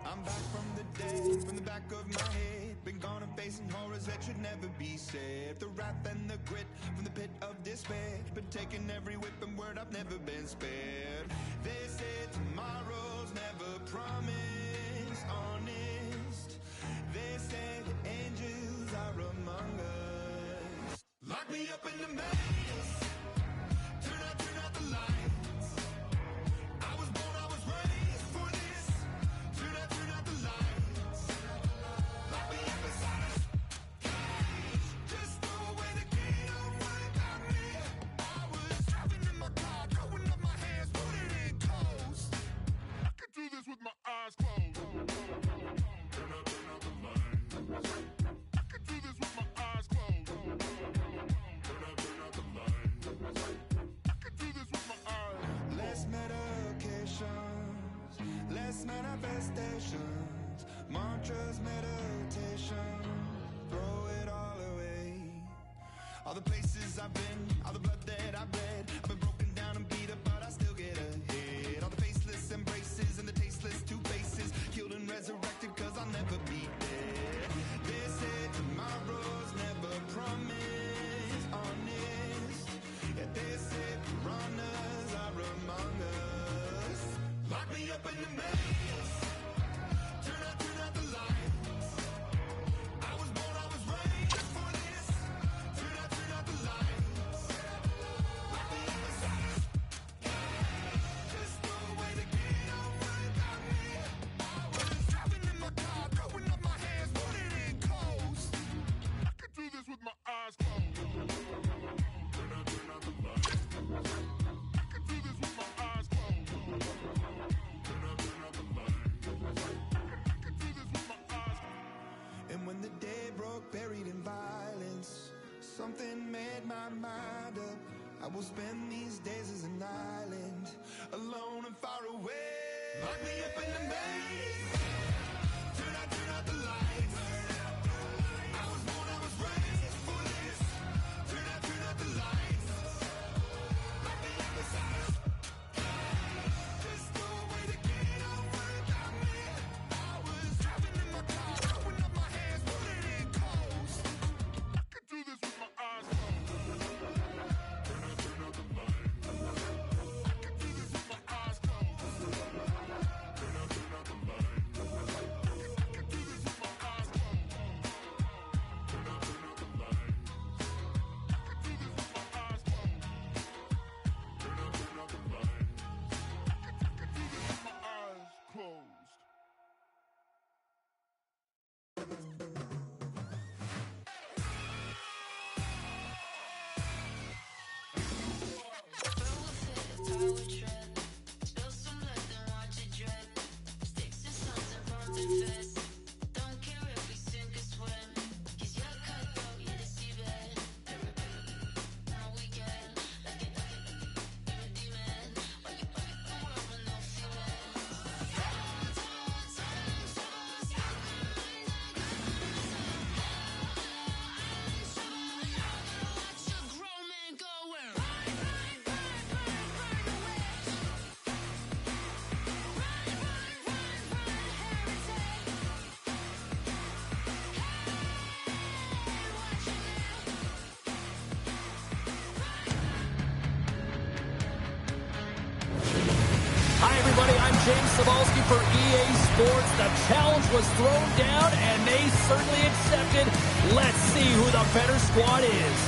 I'm back from the dead, from the back of my head. Been gone and facing horrors that should never be said. The wrath and the grit from the pit of despair. Been taking every whip and word, I've never been spared. They say tomorrow's never promised, honest. They say the angels are among us. Lock me up in the maze. Turn out the lights. I was born, I was raised for this. Turn out the lights. Lock me up inside a cage. Just throw away the key, don't worry about me. I was driving in my car, throwing up my hands, putting in coast. I could do this with my eyes closed. Turn out the lights. I could do this with my eyes closed. Turn out the lights. I could do this with my eyes. Less medications, less manifestations, mantras, meditation, throw it all away. All the places I've been, all the blood that I've bled, I've been broken down and beat up, but I still get ahead. All the faceless embraces and the tasteless two faces, killed and resurrected, cause I'll never be dead. They say tomorrow's never promised, honest. Yeah, they say piranhas are among us. Lock me up in the maze. Turn out the lights. I was born, I was raised for this. Turn out the lights. Lock me up inside a cage. Just throw away the key, don't worry about me. I was driving in my car, throwing up my hands, putting in coast. I could do this with my eyes closed. Turn out the lights. I could do this with my eyes closed. Turn out the lights. I could do this with my eyes closed. And when the day broke, buried in violence, something made my mind up. I will spend these days as an island, alone and far away. Lock me up in the maze. Turn out the lights. I was born, I was raised for this. Turn out the lights. Lock me up inside a cage. Just throw away the key, don't worry about me. I was driving in my car, throwing up my hands, putting in coast. I could do this with my eyes closed. Turn out the lights. I could do this with my eyes closed. Turn out the lights. I could do this with my eyes closed. Turn out the lights. I could do this with my eyes closed. Turn out the lights. I could do this with my eyes closed. Hi, everybody. I'm James Cebulski for EA Sports. The challenge was thrown down, and they certainly accepted. Let's see who the better squad is.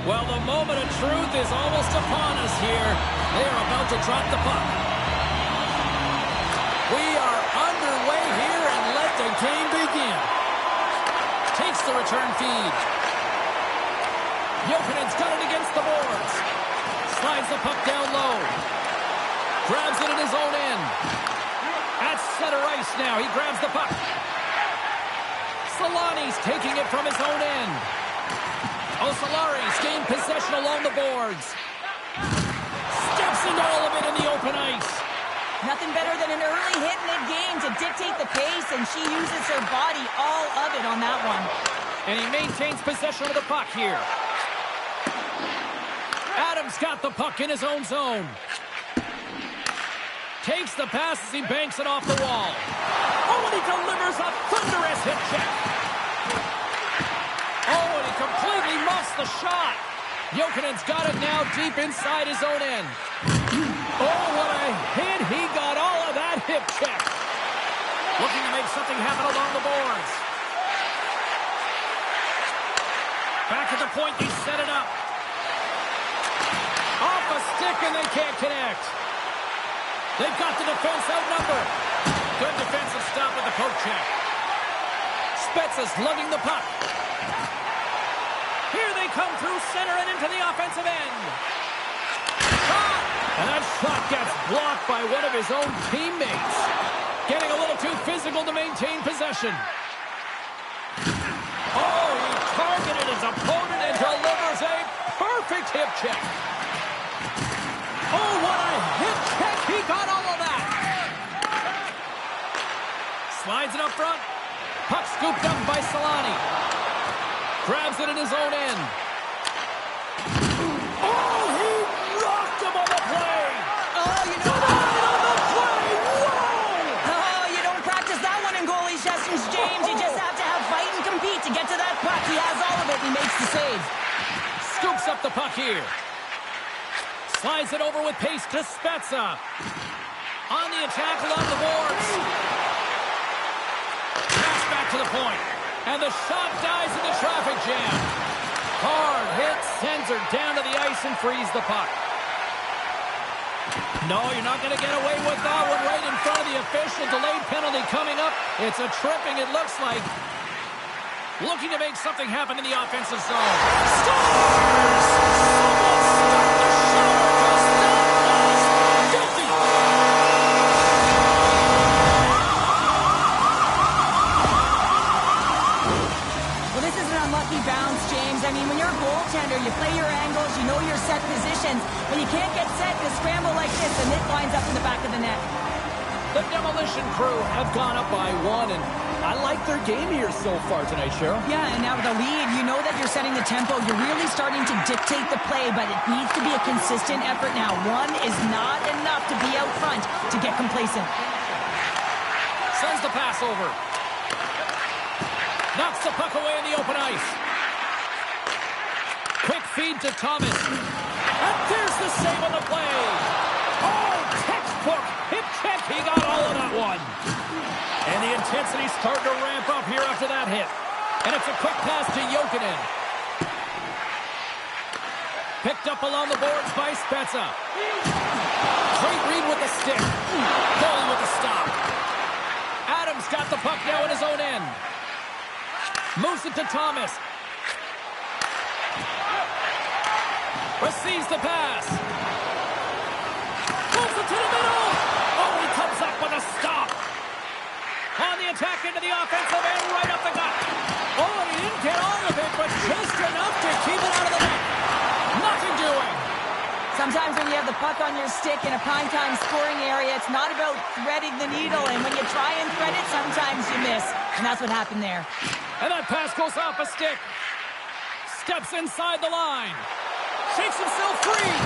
Well, the moment of truth is almost upon us here. They are about to drop the puck. We are underway here, and let the game begin. Takes the return feed. Jokinen's got it against the boards. Slides the puck down low. Grabs it in his own end. At center ice now, he grabs the puck. Solani's taking it from his own end. Osolari's gained possession along the boards. gained all of it in the open ice. Nothing better than an early hit in the game to dictate the pace, and she uses her body, all of it on that one. And he maintains possession of the puck here. Adams got the puck in his own zone. Takes the pass as he banks it off the wall. Oh, and he delivers a thunderous hip check. Oh, and he completely muffs the shot. Jokinen's got it now deep inside his own end. Oh, what a hit. He got all of that hip check. Looking to make something happen along the boards. Back at the point, they set it up. Off a stick, and they can't connect. They've got the defense outnumbered. Good defensive stop with the poke check. Spezza's lugging the puck. Here they come through center and into the offensive end. Shot! And that shot gets blocked by one of his own teammates. Getting a little too physical to maintain possession. Oh, he targeted his opponent and delivers a perfect hip check. Oh, what a hip check. He got all of that. Slides it up front. Puck scooped up by Solani. Grabs it in his own end. Oh, he rocked him on the play. Oh, you know Right on the play. Whoa! Oh, you don't practice that one in goalie sessions, James. You just have to have fight and compete to get to that puck. He has all of it, and he makes the save. Scoops up the puck here. Slides it over with pace to Spezza. On the attack along the boards. Pass back to the point. And the shot dies in the traffic jam. Hard hit sends her down to the ice and frees the puck. No, you're not going to get away with that one right in front of the official. Delayed penalty coming up. It's a tripping, it looks like. Looking to make something happen in the offensive zone. Scores! Someone start the shower because that was guilty. Well, this is an unlucky bounce, James. I mean, when you're a goaltender, you play your angles, you know your set positions. When you can't get set to scramble like this, and it lines up in the back of the net. The Demolition Crew have gone up by one, and I like their game here so far tonight, Cheryl. Yeah, and now with the lead, you know that you're setting the tempo. You're really starting to dictate the play, but it needs to be a consistent effort now. One is not enough to be out front to get complacent. Sends the pass over. Knocks the puck away in the open ice. Quick feed to Thomas. And there's the save on the play. Oh, textbook hip check. He got all of that one. And the intensity's starting to ramp up here after that hit. And it's a quick pass to Jokinen. Picked up along the boards by Spezza. Great read with the stick. Goalie with the stop. Adams got the puck now in his own end. Moves it to Thomas. Receives the pass. Pulls it to the middle. Oh, he comes up with a stop. On the attack into the offensive end, right up the gut. Oh, he didn't get all of it, but just enough to keep it out of the net. Nothing doing. Sometimes when you have the puck on your stick in a primetime scoring area, it's not about threading the needle, and when you try and thread it, sometimes you miss. And that's what happened there. And that pass goes off a stick. Steps inside the line. Shakes himself free.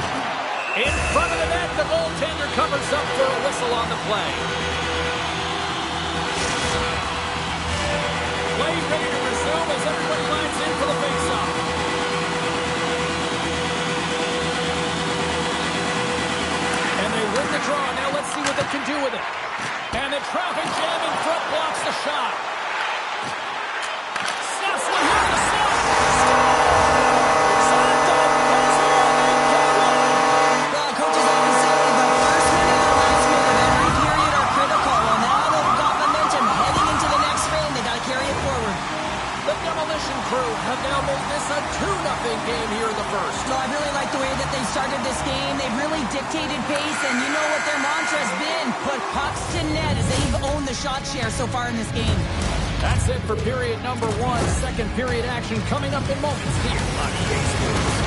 In front of the net, the goaltender covers up for a whistle on the play. Play ready to resume as everybody lines in for the face-off. And they win the draw. Now let's see what they can do with it. And the traffic jam in front blocks the shot. Snaps one here to the slot. Well, coaches always say the first minute and last minute of every period are critical. Well, now they've got momentum heading into the next frame. They got to carry it forward. The Demolition Crew have now made this a 2-0 game here in the first. No, I really like the way that they started this game. They've really dictated pace, and you know what their mantra has been. Put pucks to net as they've owned the shot share so far in this game. That's it for period number 1. Second period action coming up in moments here on EA Sports.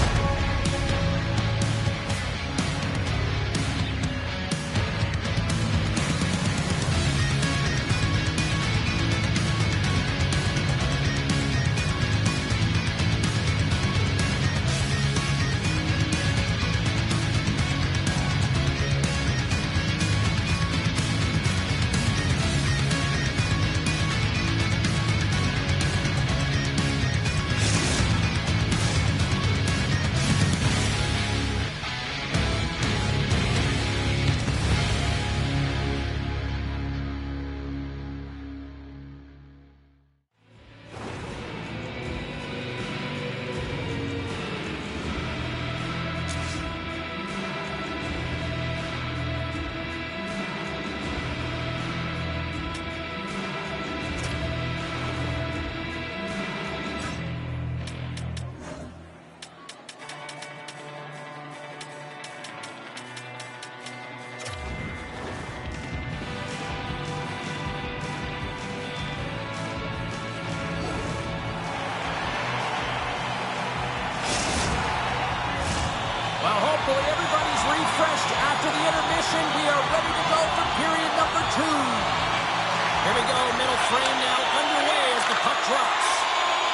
Hopefully everybody's refreshed after the intermission. We are ready to go for period number 2. Here we go, middle frame now underway as the puck drops.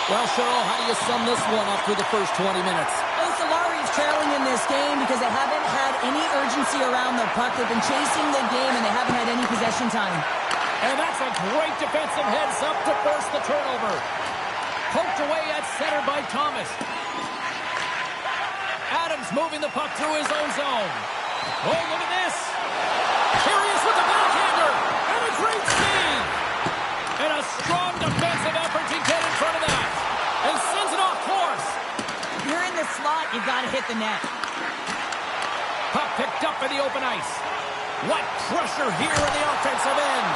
Well, Cheryl, how do you sum this one up through the first 20 minutes? Oh, Solari's trailing in this game because they haven't had any urgency around the puck. They've been chasing the game and they haven't had any possession time. And that's a great defensive heads-up to force the turnover. Poked away at center by Thomas. Adams moving the puck through his own zone. Oh, look at this. Here he is with the backhander. And a great save. And a strong defensive effort to get in front of that. And sends it off course. If you're in the slot, you've got to hit the net. Puck picked up in the open ice. What pressure here in the offensive end.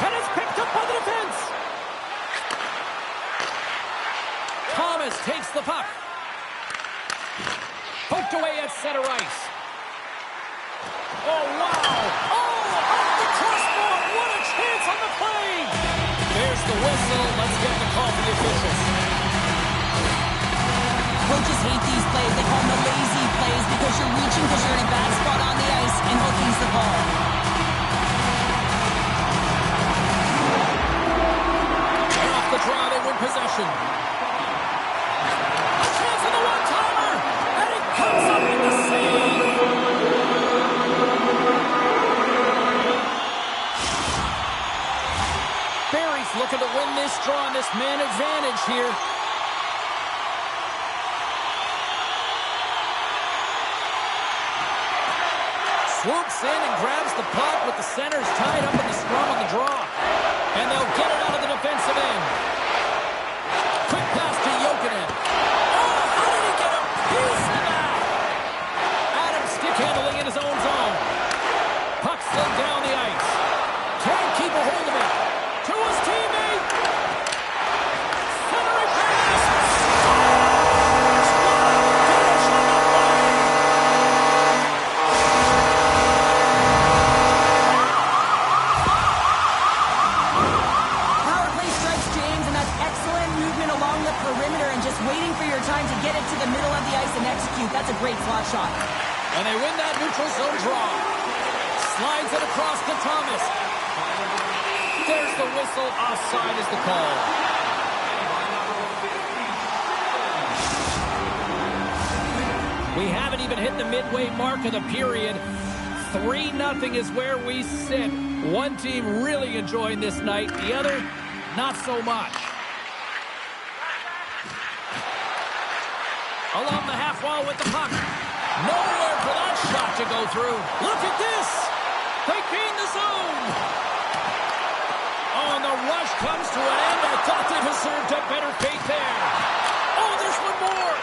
And it's picked up by the defense. Thomas takes the puck. Poked away at center ice. Oh, wow. Oh, off the crossbar. What a chance on the play. There's the whistle. Let's get the call for the officials. Coaches hate these plays. They call them the lazy plays because you're reaching because you're in a bad spot on the ice and hooking's the ball. Off the draw, they win possession. A chance on the one-timer, and it comes up with the save. Barry's looking to win this draw on this man advantage here. Swoops in and grabs the puck with the centers tied up in the scrum on the draw. And they'll get it out of the defensive end. Quick pass to Jokinen. Oh, how did he get a piece of that? Adams stick handling in his own zone. Puck slid down the ice. Can't keep a hold of it. To his teammate. Centering pass. Scores! What a finish on the play. Power play strikes James, and that's excellent movement along the perimeter and just waiting for your time to get it to the middle of the ice and execute. That's a great slot shot. And they win that neutral zone draw. Slides it across to Thomas. There's the whistle. Offside is the call. We haven't even hit the midway mark of the period. 3-0 is where we sit. One team really enjoying this night. The other, not so much. Along the half wall with the puck. Nowhere for that shot to go through. Look at this. They gain the zone. Oh, and the rush comes to an end. I thought they deserved a better fate there. Oh, there's one more.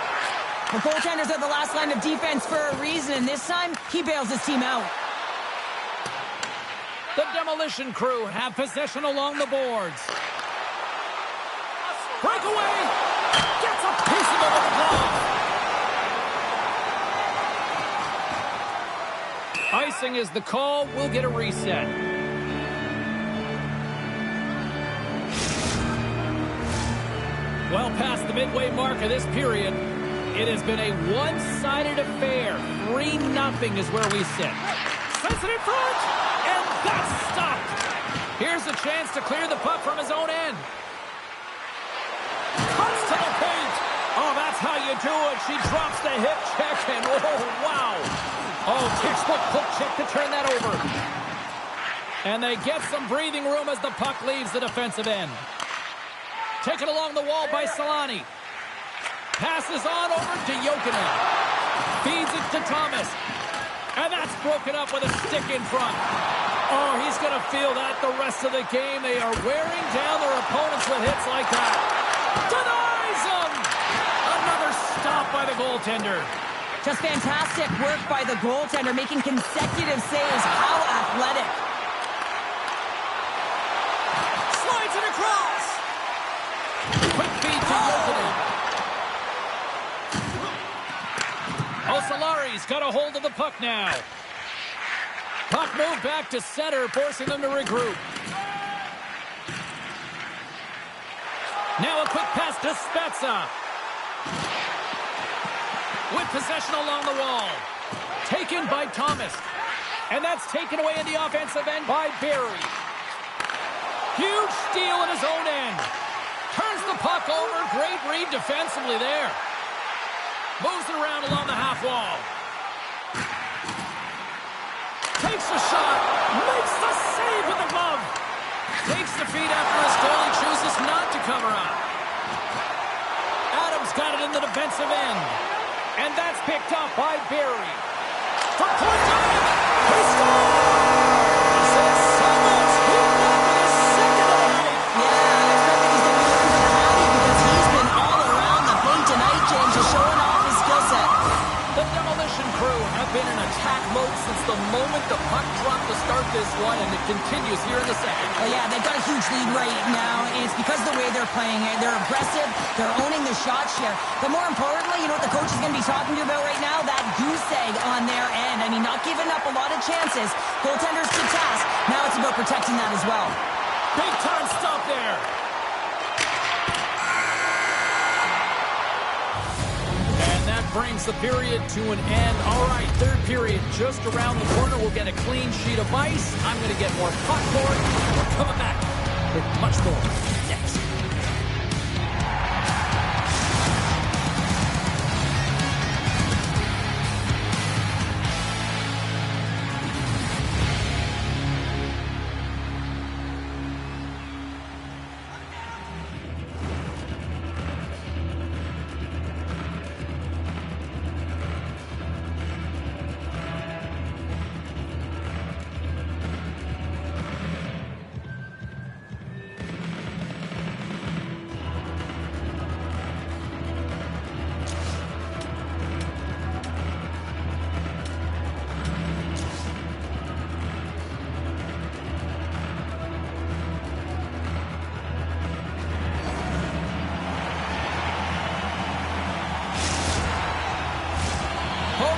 The goaltenders are the last line of defense for a reason, and this time, he bails his team out. The demolition crew have possession along the boards. Breakaway. Gets a piece of it with the glove. Icing is the call. We'll get a reset. Well past the midway mark of this period, it has been a one-sided affair. 3-0 is where we sit. Sends it in front, and that's stopped. Here's a chance to clear the puck from his own end. Cuts to the paint. Oh, that's how you do it. She drops the hip check, and oh, wow. Oh, textbook hook check to turn that over. And they get some breathing room as the puck leaves the defensive end. Taken along the wall by Solani. Passes on over to Jokinen. Feeds it to Thomas. And that's broken up with a stick in front. Oh, he's going to feel that the rest of the game. They are wearing down their opponents with hits like that. Denies them! Another stop by the goaltender. Just fantastic work by the goaltender, making consecutive saves. How athletic. Slides it across. Quick feed to Jokinen. Osolari's got a hold of the puck now. Puck moved back to center, forcing them to regroup. Now a quick pass to Spezza. With possession along the wall. Taken by Thomas. And that's taken away in the offensive end by Barry. Huge steal in his own end. Turns the puck over. Great read defensively there. Moves it around along the half wall. Takes a shot. Makes the save with the glove. Takes the feed after his goalie chooses not to cover up. Adams got it in the defensive end. And that's picked up by Barry. For point time. He scores! It's Summers. He got his second of the night. Yeah, I expect that he's going to be looking for the Hattie because he's been all around the paint tonight, James, just showing off his skill set. The Demolition Crew have been in attack mode since the moment the puck dropped to start this one, and it continues here in the second. Well, yeah, they've got a huge lead right now, and it's because of the way they're playing. They're aggressive, they're owning the shot share, but more importantly, you know what the coach is going to be talking to you about right now? That goose egg on their end. I mean, not giving up a lot of chances. Goaltenders to task. Now it's about protecting that as well. Big time stop there. Brings the period to an end. All right, third period just around the corner. We'll get a clean sheet of ice. I'm going to get more popcorn. We're coming back with much more next.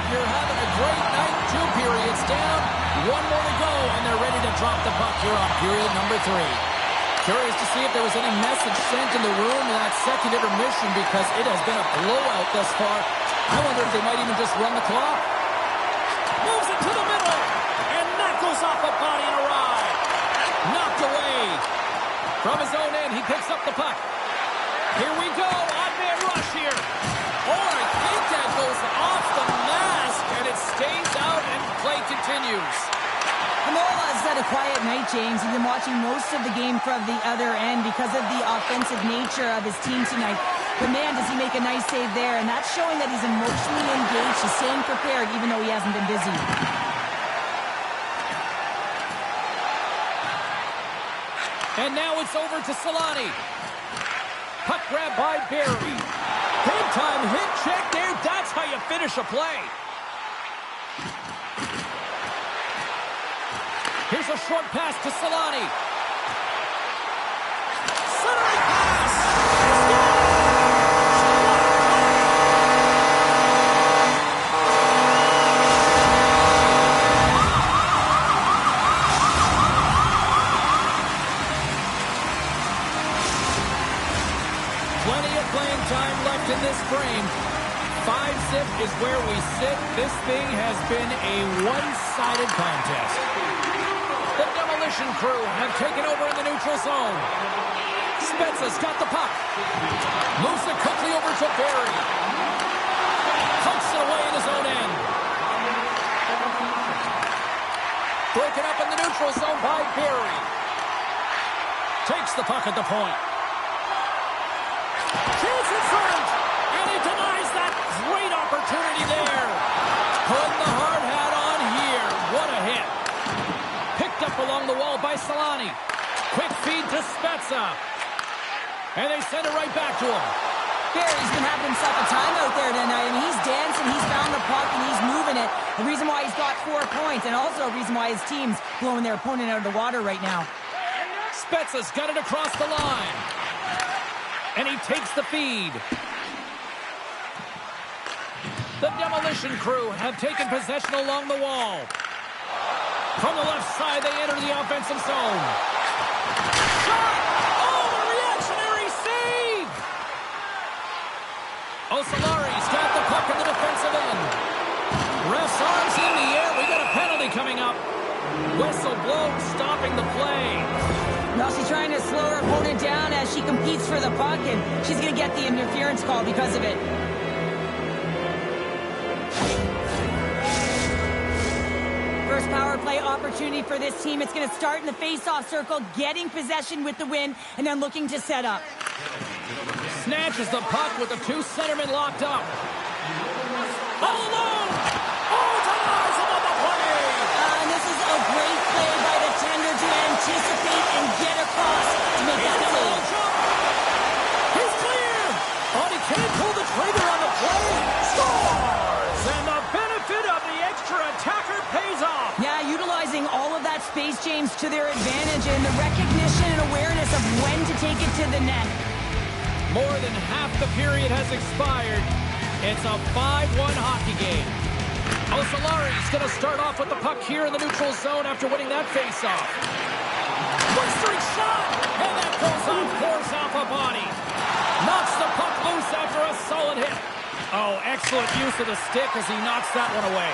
You're having a great night. 2 periods down. 1 more to go, and they're ready to drop the puck here on period number 3. Curious to see if there was any message sent in the room in that second intermission because it has been a blowout thus far. I wonder if they might even just run the clock. Moves it to the middle, and that goes off a body and a ride. Knocked away. From his own end, he picks up the puck. Here we go. Odd man rush here. Oh, I think that goes off the mask, and it stays out, and play continues. Mola has had a quiet night, James. He's been watching most of the game from the other end because of the offensive nature of his team tonight. But man, does he make a nice save there, and that's showing that he's emotionally engaged. He's staying prepared, even though he hasn't been busy. And now it's over to Solani. Puck grab by Barry. Big time hit check there. That's how you finish a play. Here's a short pass to Solani. Centering pass. Plenty of playing time left in this frame. 5-zip is where we sit. This thing has been a one-sided contest. The Demolition Crew have taken over in the neutral zone. Spezza's got the puck. Moves it quickly over to Barry. Pokes it away in his own end. Broken up in the neutral zone by Barry. Takes the puck at the point. Shoots in front. And he denies that great opportunity there. Putting the hard hat on here. What a hit. Picked up along the wall by Solani. Quick feed to Spezza. And they send it right back to him. Barry's been having himself a time out there tonight, and he's dancing, he's found the puck, and he's moving it. The reason why he's got 4 points, and also a reason why his team's blowing their opponent out of the water right now. Spezza's got it across the line. And he takes the feed. The Demolition Crew have taken possession along the wall. From the left side, they enter the offensive zone. Shot! Oh, a reactionary save! Osolari's got the puck in the defensive end. Whistle blows, stopping the play. Now she's trying to slow her opponent down as she competes for the puck, and she's going to get the interference call because of it. First power play opportunity for this team. It's going to start in the face-off circle, getting possession with the win, and then looking to set up. Snatches the puck with the two centermen locked up. All alone! Oh, denies him on the play! And this is a great play by the tender to anticipate and get across to make that save. He's clear! Oh, he can't pull the trigger on the play. Scores! And the benefit of the extra attacker pays off. Yeah, utilizing all of that space, James, to their advantage, and the recognition and awareness of when to take it to the net. More than half the period has expired. It's a 5-1 hockey game. Osolari's going to start off with the puck here in the neutral zone after winning that faceoff. Blistering shot! And that goes off, force off a body. Knocks the puck loose after a solid hit. Oh, excellent use of the stick as he knocks that one away.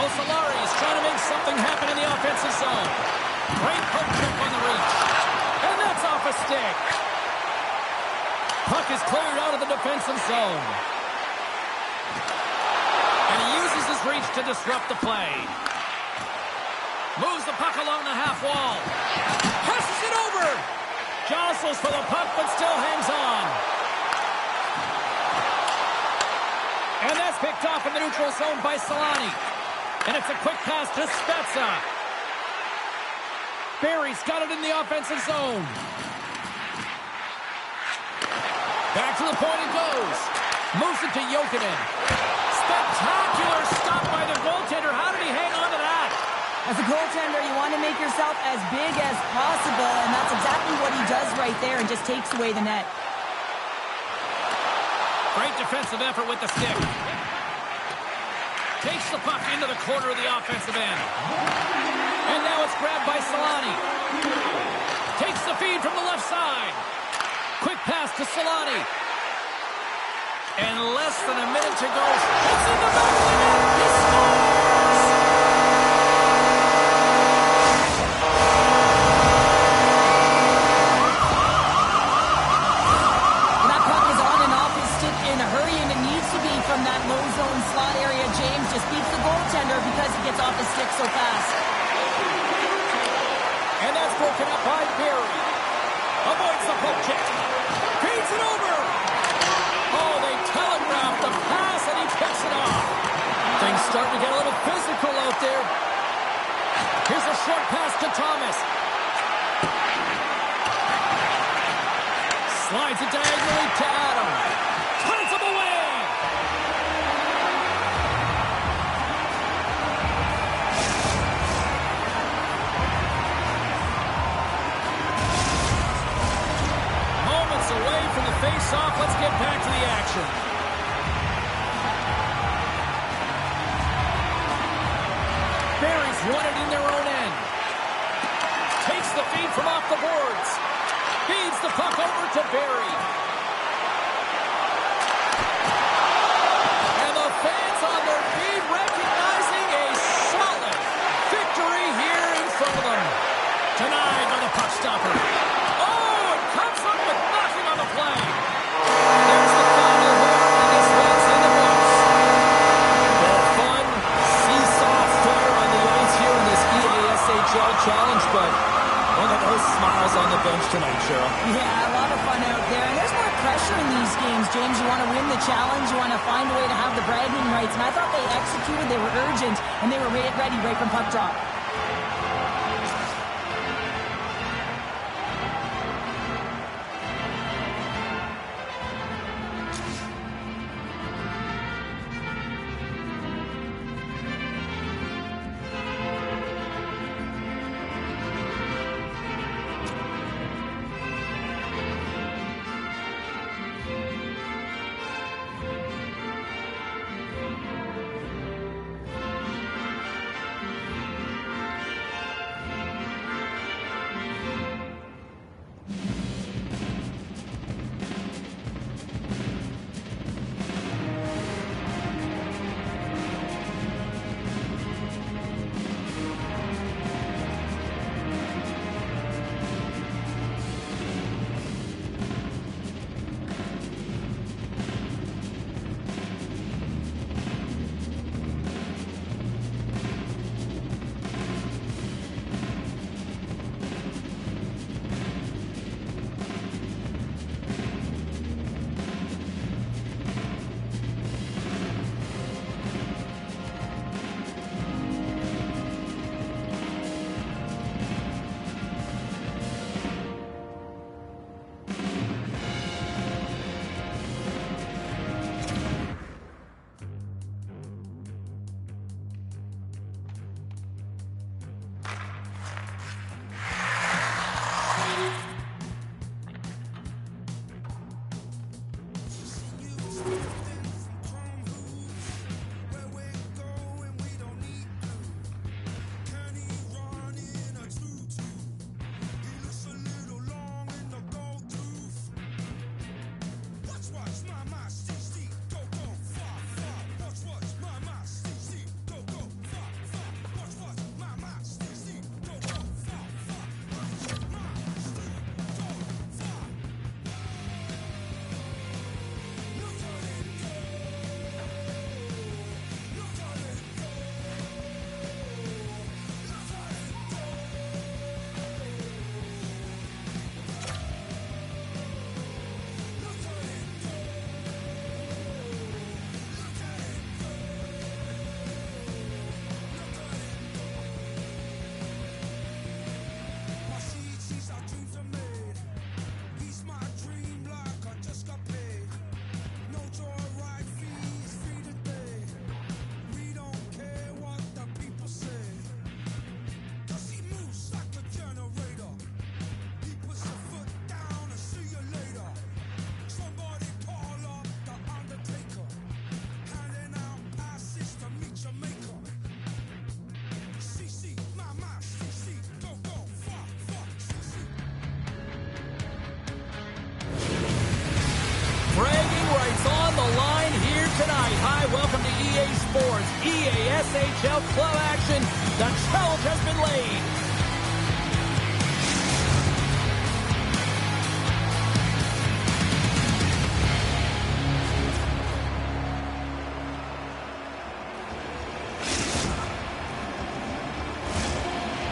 Osolari's trying to make something happen in the offensive zone. Great poke check on the reach. And that's off a stick. Puck is cleared out of the defensive zone. And he uses his reach to disrupt the play. Moves the puck along the half wall. Passes it over. Jostles for the puck, but still hangs on. And that's picked off in the neutral zone by Solani. And it's a quick pass to Spezza. Barry's got it in the offensive zone. Back to the point it goes. Moves it to Jokinen. Spectacular stop by the goaltender. How did he hang on to that? As a goaltender, you want to make yourself as big as possible, and that's exactly what he does right there and just takes away the net. Great defensive effort with the stick. Takes the puck into the corner of the offensive end. And now it's grabbed by Solani. Takes the feed from the left side. Quick pass to Solani. And less than a minute to go. It's in the back of the net. He scores! And that puck is on and off his stick in a hurry, and it needs to be from that low zone slot area. James just beats the goaltender because he gets off his stick so fast. And that's broken up by Barry. Avoids the poke check. Feeds it over. Oh, they telegraphed the pass, and he picks it off. Things starting to get a little physical out there. Here's a short pass to Thomas. Slides it diagonally to Adam. Turns him away. Moments away from the face-off. Let's get back to the action. Barry's won it in their own end. Takes the feed from off the boards. Feeds the puck over to Barry. And the fans on their feet recognizing a solid victory here in front of them. Denied by the puck stopper. Oh, it comes up with nothing on the play. There's the final horn, and this one's in the books. The fun, seesaw fair on the ice here in this EASHL challenge, but look at those smiles on the bench tonight, Cheryl. Yeah, a lot of fun out there. And there's more pressure in these games, James. You want to win the challenge. You want to find a way to have the bragging rights. And I thought they executed. They were urgent, and they were ready right from puck drop. EASHL club action. The challenge has been laid.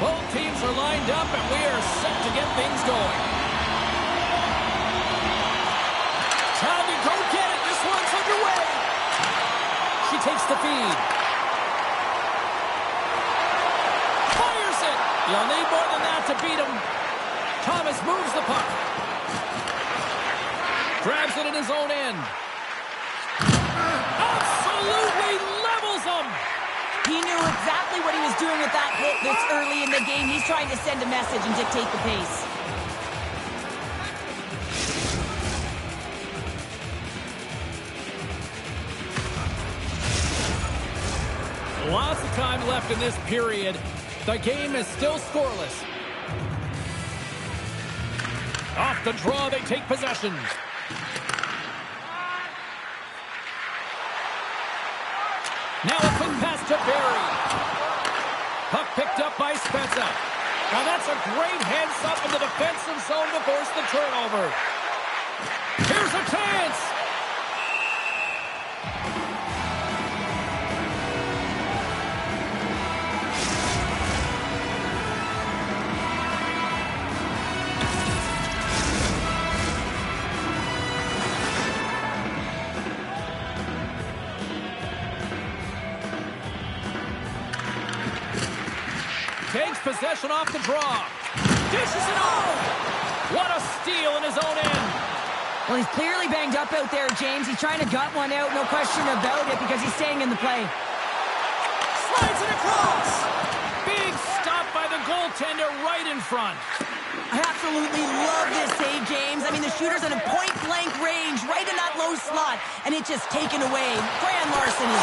Both teams are lined up, and we are set to get things going. Time to go get it. This one's underway. She takes the feed. Fires it. You'll need more than that to beat him. Thomas moves the puck. Grabs it in his own end. Absolutely levels him. He knew exactly what he was doing with that hit this early in the game. He's trying to send a message and dictate the pace. Lots of time left in this period. The game is still scoreless. Off the draw, they take possession. Now a quick pass to Barry. Puck picked up by Spezza. Now that's a great heads-up in the defensive zone to force the turnover. Here's a chance. Takes possession off the draw. Dishes it off. What a steal in his own end. Well, he's clearly banged up out there, James. He's trying to gut one out, no question about it, because he's staying in the play. Slides it across. Big stop by the goaltender right in front. I absolutely love this save, James. I mean, the shooter's in a point-blank range, right in that low slot, and it's just taken away. Grand Larson is...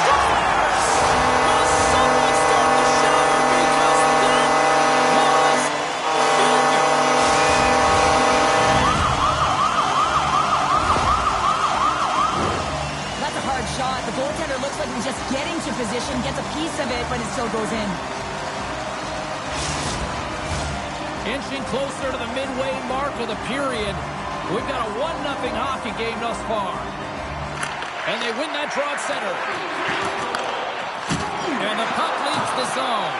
Will someone start the shower? Because that was filthy. That's a hard shot. The goaltender looks like he's just getting to position, gets a piece of it, but it still goes in. Inching closer to the midway mark of the period. We've got a 1-0 hockey game thus far. And they win that draw at center. And the puck leaves the zone.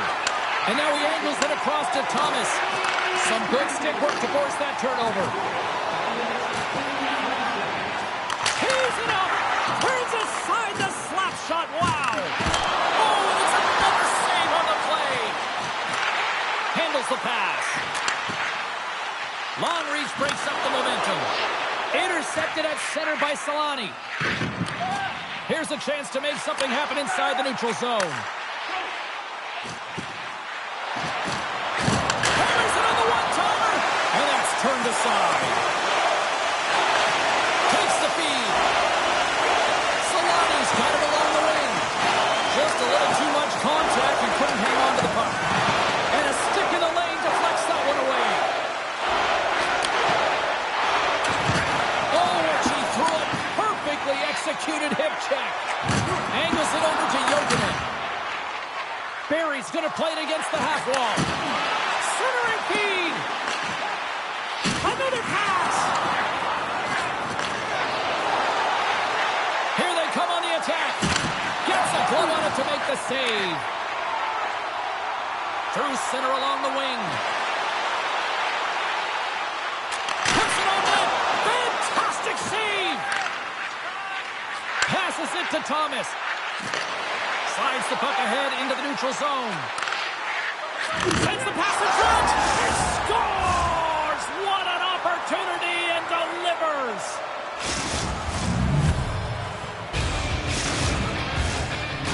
And now he angles it across to Thomas. Some good stick work to force that turnover. Tees it up. Turns aside the slap shot. Wow. Oh, and it's another save on the play. Handles the pass. Long reach breaks up the momentum. Intercepted at center by Solani. Here's a chance to make something happen inside the neutral zone. Hammers it on the one-timer, and that's turned aside. Takes the feed. Solani's got it along the wing. Just a little too much contact and couldn't hang on to the puck. And a stick in the lane deflects that one away. Executed hip check. Angles it over to Jokinen. Barry's going to play it against the half wall. Centering feed. Another pass. Here they come on the attack. Gets a glove on it to make the save. Through center along the wing. Puts it on net. Fantastic save. Passes it to Thomas. Slides the puck ahead into the neutral zone. Sends the pass in front. It scores! What an opportunity, and delivers!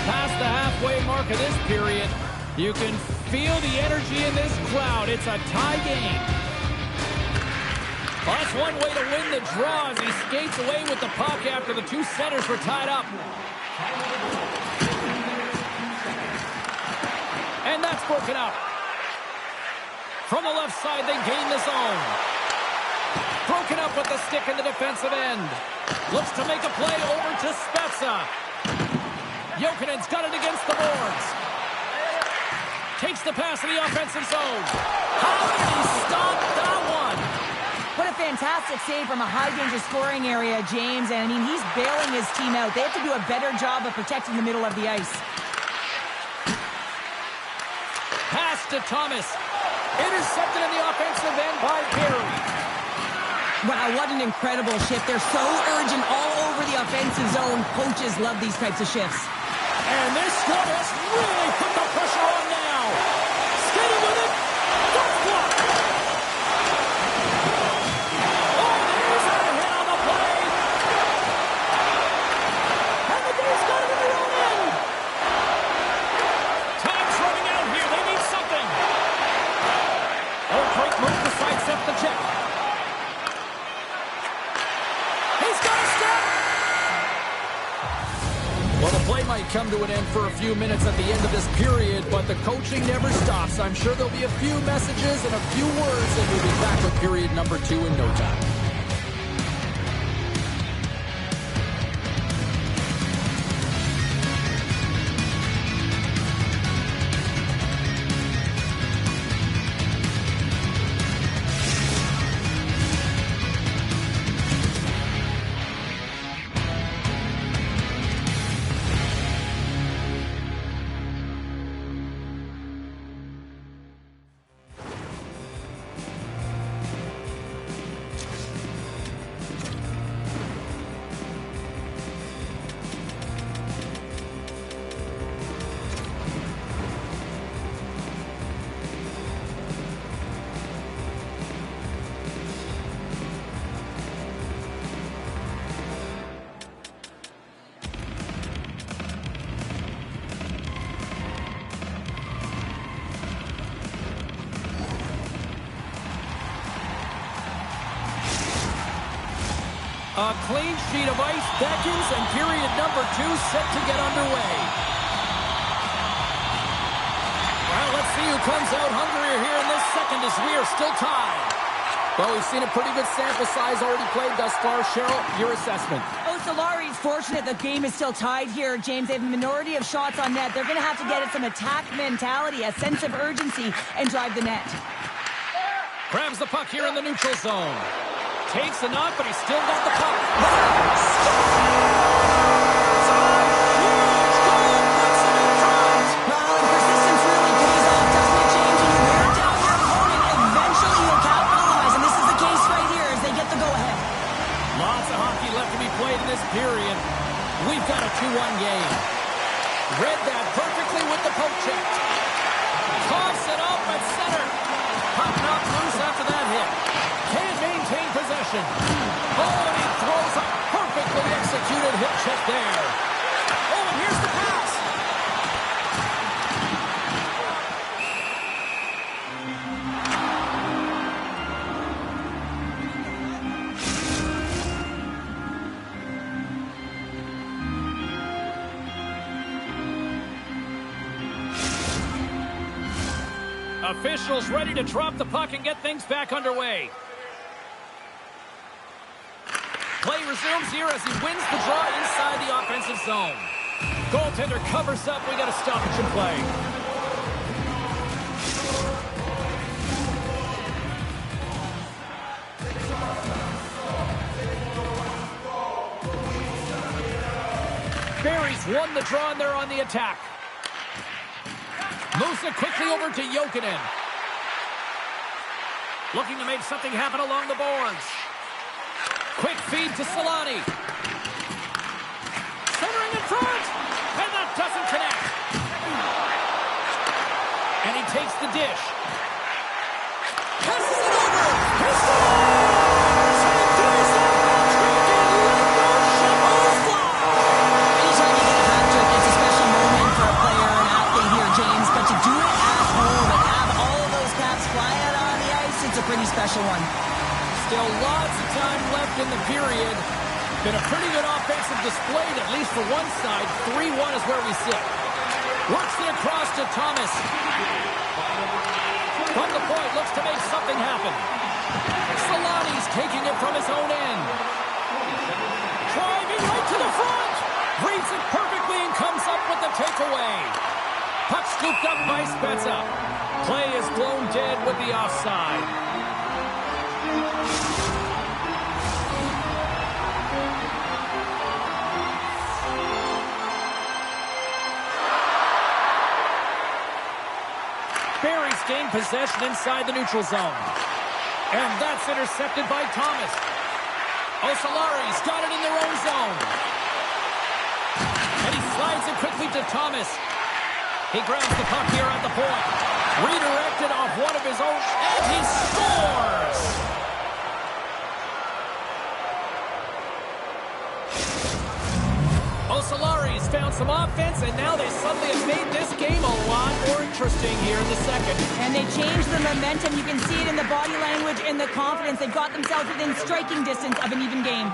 Past the halfway mark of this period, you can feel the energy in this crowd. It's a tie game. Well, that's one way to win the draw as he skates away with the puck after the two centers were tied up. And that's broken up. From the left side, they gain the zone. Broken up with the stick in the defensive end. Looks to make a play over to Spezza. Jokinen's got it against the boards. Takes the pass in the offensive zone. How did he stop that one? What a fantastic save from a high-danger scoring area, James. And, I mean, he's bailing his team out. They have to do a better job of protecting the middle of the ice. Pass to Thomas. Intercepted in the offensive end by Perry. Wow, what an incredible shift. They're so urgent all over the offensive zone. Coaches love these types of shifts. And this squad has really put the pressure on now. Skating with it. That's blocked. Oh, there's a hit on the play. And the Blues got it in their own end. Time's running out here. They need something. Oh, great move to sidestep the check. He's got a step. Well, the play might come to an end for a few minutes at the end of this period, but the coaching never stops. I'm sure there'll be a few messages and a few words, and we'll be back with period number 2 in no time. A clean sheet of ice beckons, and period number 2 set to get underway. Well, let's see who comes out hungrier here in this second as we are still tied. Well, we've seen a pretty good sample size already played thus far. Cheryl, your assessment. Oh, Solari's fortunate the game is still tied here, James. They have a minority of shots on net. They're going to have to get at some attack mentality, a sense of urgency, and drive the net. Grabs the puck here in the neutral zone. Takes a knock, but he's still got the puck. Well, and persistence really pays off, doesn't it, James? When you wear down your opponent, eventually you'll capitalize, and this is the case right here as they get the go-ahead. Lots of hockey left to be played in this period. We've got a 2-1 game. Read that perfectly with the poke check. Toss it up at center. Puck knocked loose after that hit. Can't maintain possession. Oh, and he throws a perfectly executed hip check there. Oh, and here's the pass. Officials ready to drop the puck and get things back underway. Play resumes here as he wins the draw inside the offensive zone. Goaltender covers up. We got a stoppage in play. Barry's won the draw and they're on the attack. Moves it quickly over to Jokinen. Looking to make something happen along the boards. Quick feed to Solani. Centering in front. And that doesn't connect. And he takes the dish. Passes it over. He scores! And there's that hat-trick and let those shovels fly. Anytime you get a hat-trick, it's a special moment for a player or an athlete here, James. But to do it at home and have all of those caps fly out on the ice, it's a pretty special one. Still lots of time left in the period. Been a pretty good offensive display, at least for one side. 3-1 is where we sit. Works it across to Thomas. From the point, looks to make something happen. Solani's taking it from his own end. Driving right to the front. Reads it perfectly and comes up with puck away. Puck scooped up by Spezza. Play is blown dead with the offside. Barry's gained possession inside the neutral zone. And that's intercepted by Thomas. Osolari's got it in their own zone. And he slides it quickly to Thomas. He grabs the puck here at the point. Redirected off one of his own, and he scores! Osolari's found some offense, and now they suddenly have made this game a lot more interesting here in the second. And they changed the momentum. You can see it in the body language and the confidence. They've got themselves within striking distance of an even game.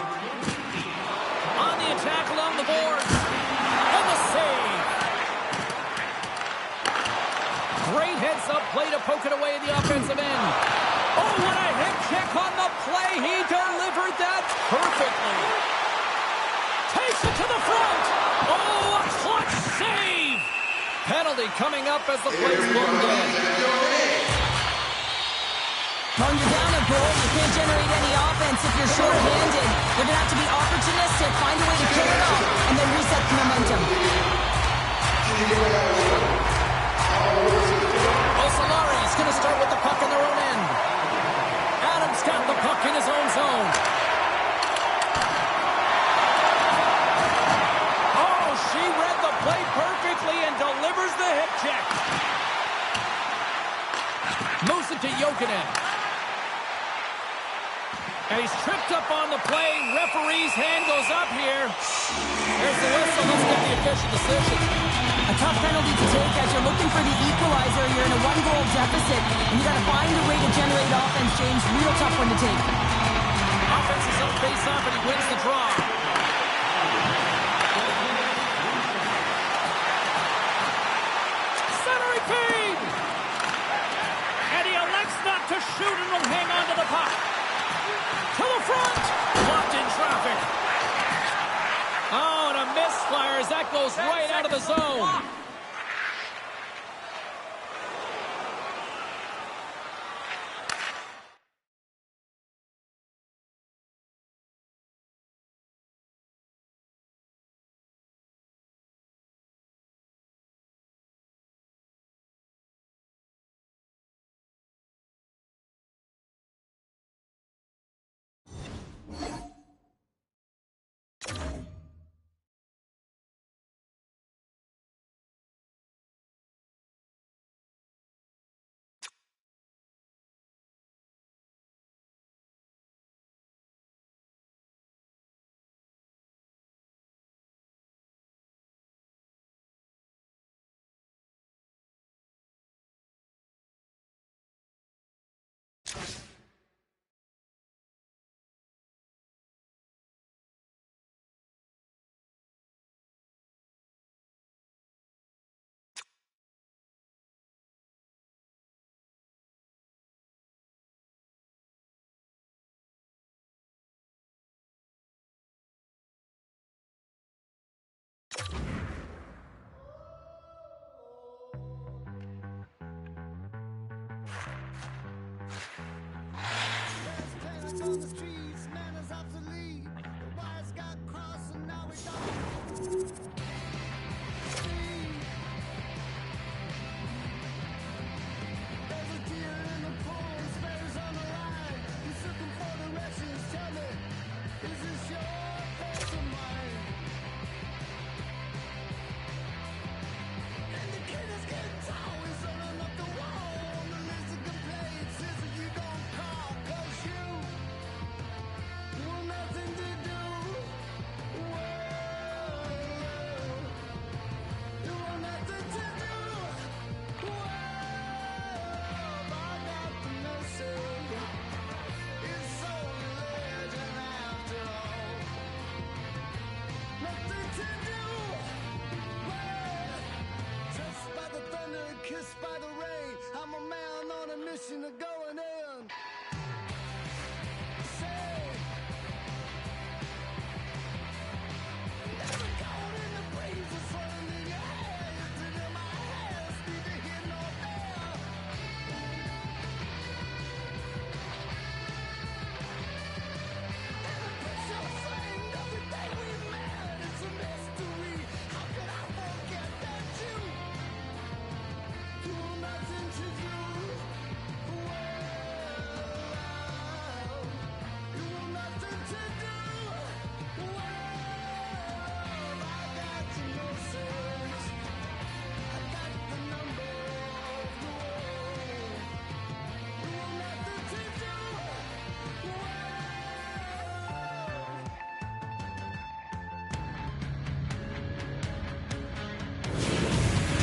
On the attack along the boards. And the save. Great heads-up play to poke it away in the offensive end. Oh, what a hip check on the play. He delivered that perfectly. Takes it to the front. Oh, a clutch save. Penalty coming up as the play's blown dead. When you're down a goal, you can't generate any offense if you're short-handed. You're going to have to be opportunistic, find a way to kill it off, and then reset the momentum. Osolari's going to start with the puck in their own end. Adams got the puck in his own zone. Oh, she read the play perfectly and delivers the hip check. Moves it to Jokinen. And he's tripped up on the play. Referee's hand goes up here. There's the whistle. Let's get the official decision. A tough penalty to take as you're looking for the equalizer. You're in a one-goal deficit, and you got to find a way to generate offense, James. Real tough one to take. Offense is up face-off, and he wins the draw. Centering feed! And he elects not to shoot and will hang on to the puck. To the front! Blocked in traffic. Oh, and a misfire as that goes right out of the zone.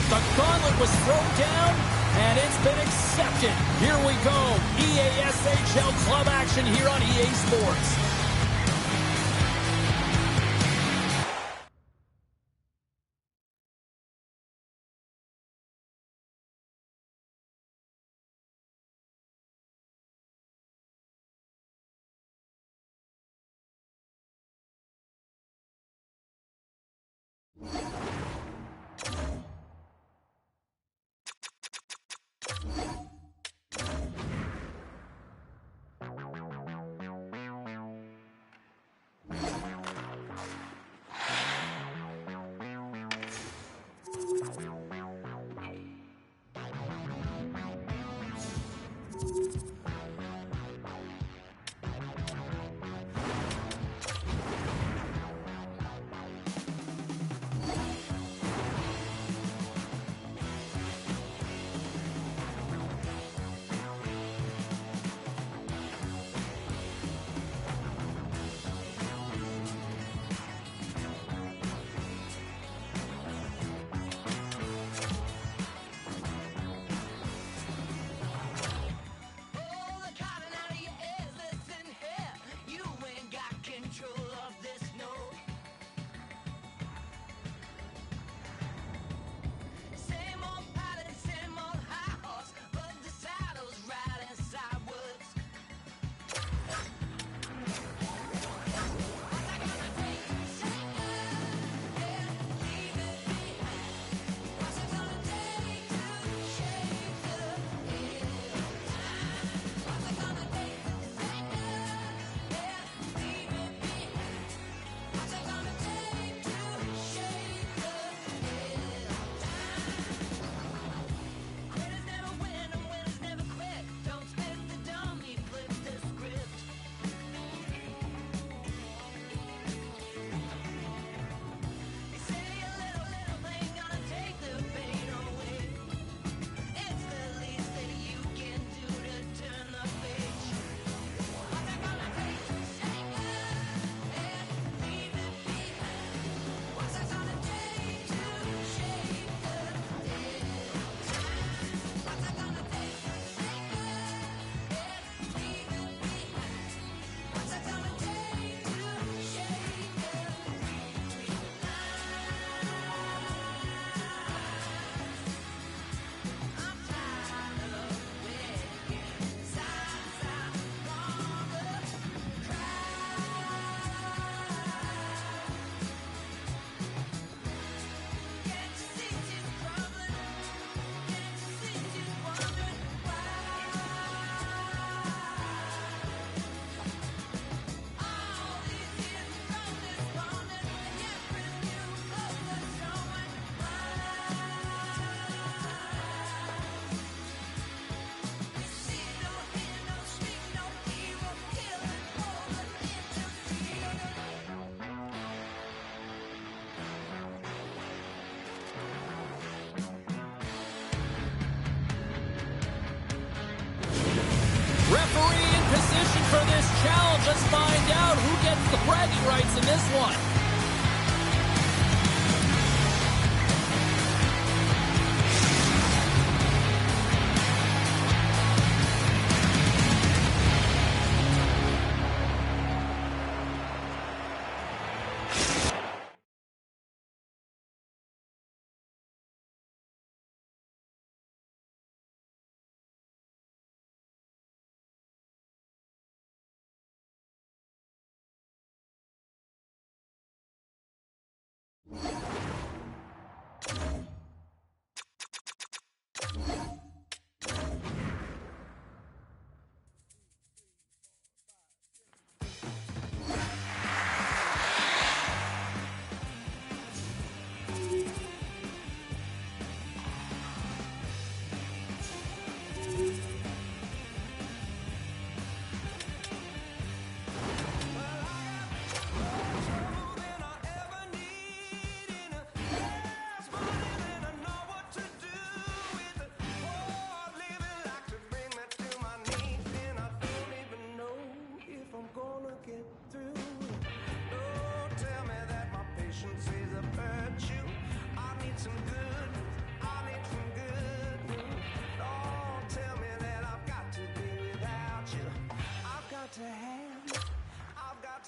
The gauntlet was thrown down, and it's been accepted. Here we go. EASHL club action here on EA Sports. Referee in position for this challenge. Let's find out who gets the bragging rights in this one.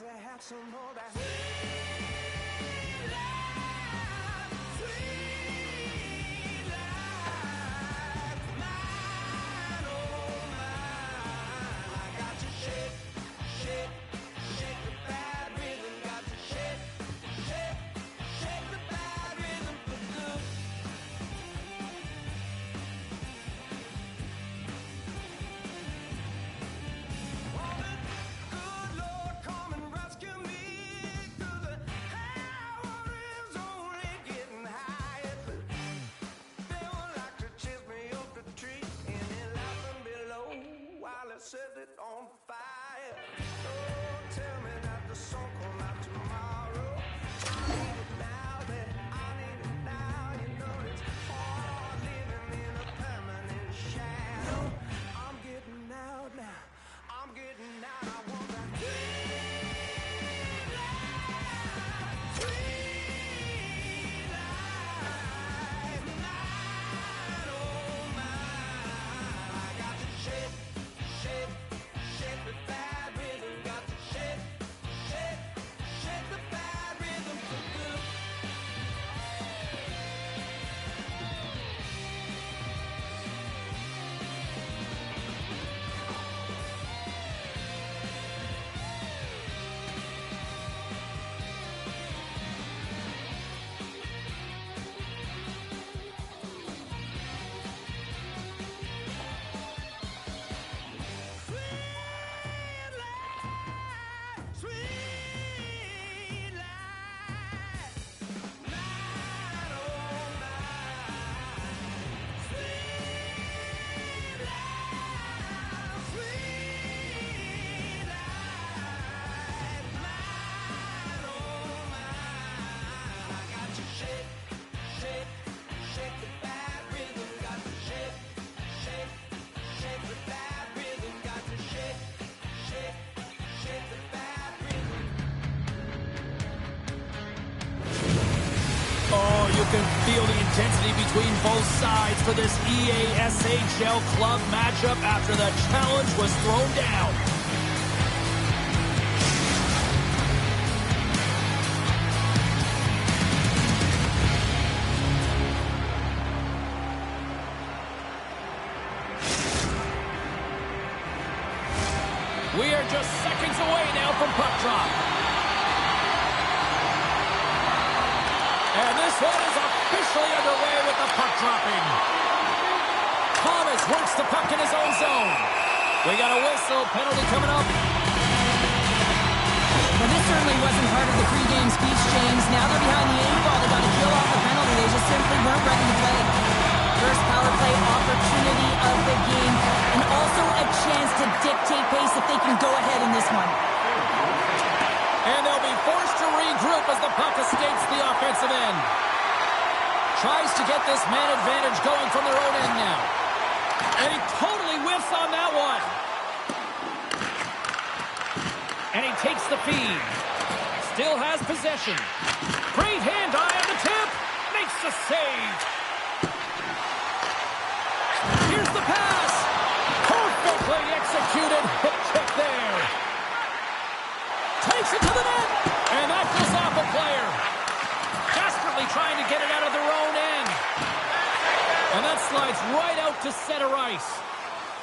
to have some more that sweet life. Mine, oh mine. I got to shake, shake, shake the bad rhythm. Got to shake, shake, shake the bad rhythm for good. Good Lord, come and rescue me, 'cause the hour is only getting higher. They would like to chase me up the tree, and they're laughing below while it sets it on fire. Oh, tell me that the sun come out tomorrow. I need it now, that I need it now. You know it's hard living in a permanent shadow. I'm getting out now. I'm getting out. I want that sweet life, sweet life. Mine, oh mine. I got to shake, shake, shake the bad rhythm. Got to shake, shake, shake the bad rhythm for good. Sweet life, sweet life. Mine, oh mine. Sweet life, sweet life. Mine, oh mine. I got to shake, shake, shake the bad rhythm. Got to shake, shake, shake the bad rhythm. Got to shake, shake, shake the bad rhythm. Oh, you can feel the intensity between both sides for this EASHL club matchup after the challenge was thrown down. We are just seconds away now from puck drop. And this one is officially underway with the puck dropping. Thomas works the puck in his own zone. We got a whistle, penalty coming up. Well, this certainly wasn't part of the pregame speech, James. Now they're behind the 8 ball. They got to kill off the penalty. They just simply weren't ready to play. First power play opportunity of the game, and also a chance to dictate pace if they can go ahead in this one. And they'll be forced to regroup as the puck escapes the offensive end. Tries to get this man advantage going from their own end now. And he totally whiffs on that one. And he takes the feed. Still has possession. Great hand-eye on the tip. Makes the save. Here's the pass. Perfectly executed. Hip check there. Takes it to the net. And that goes off a player. Desperately trying to get it out of their own end. And that slides right out to center ice.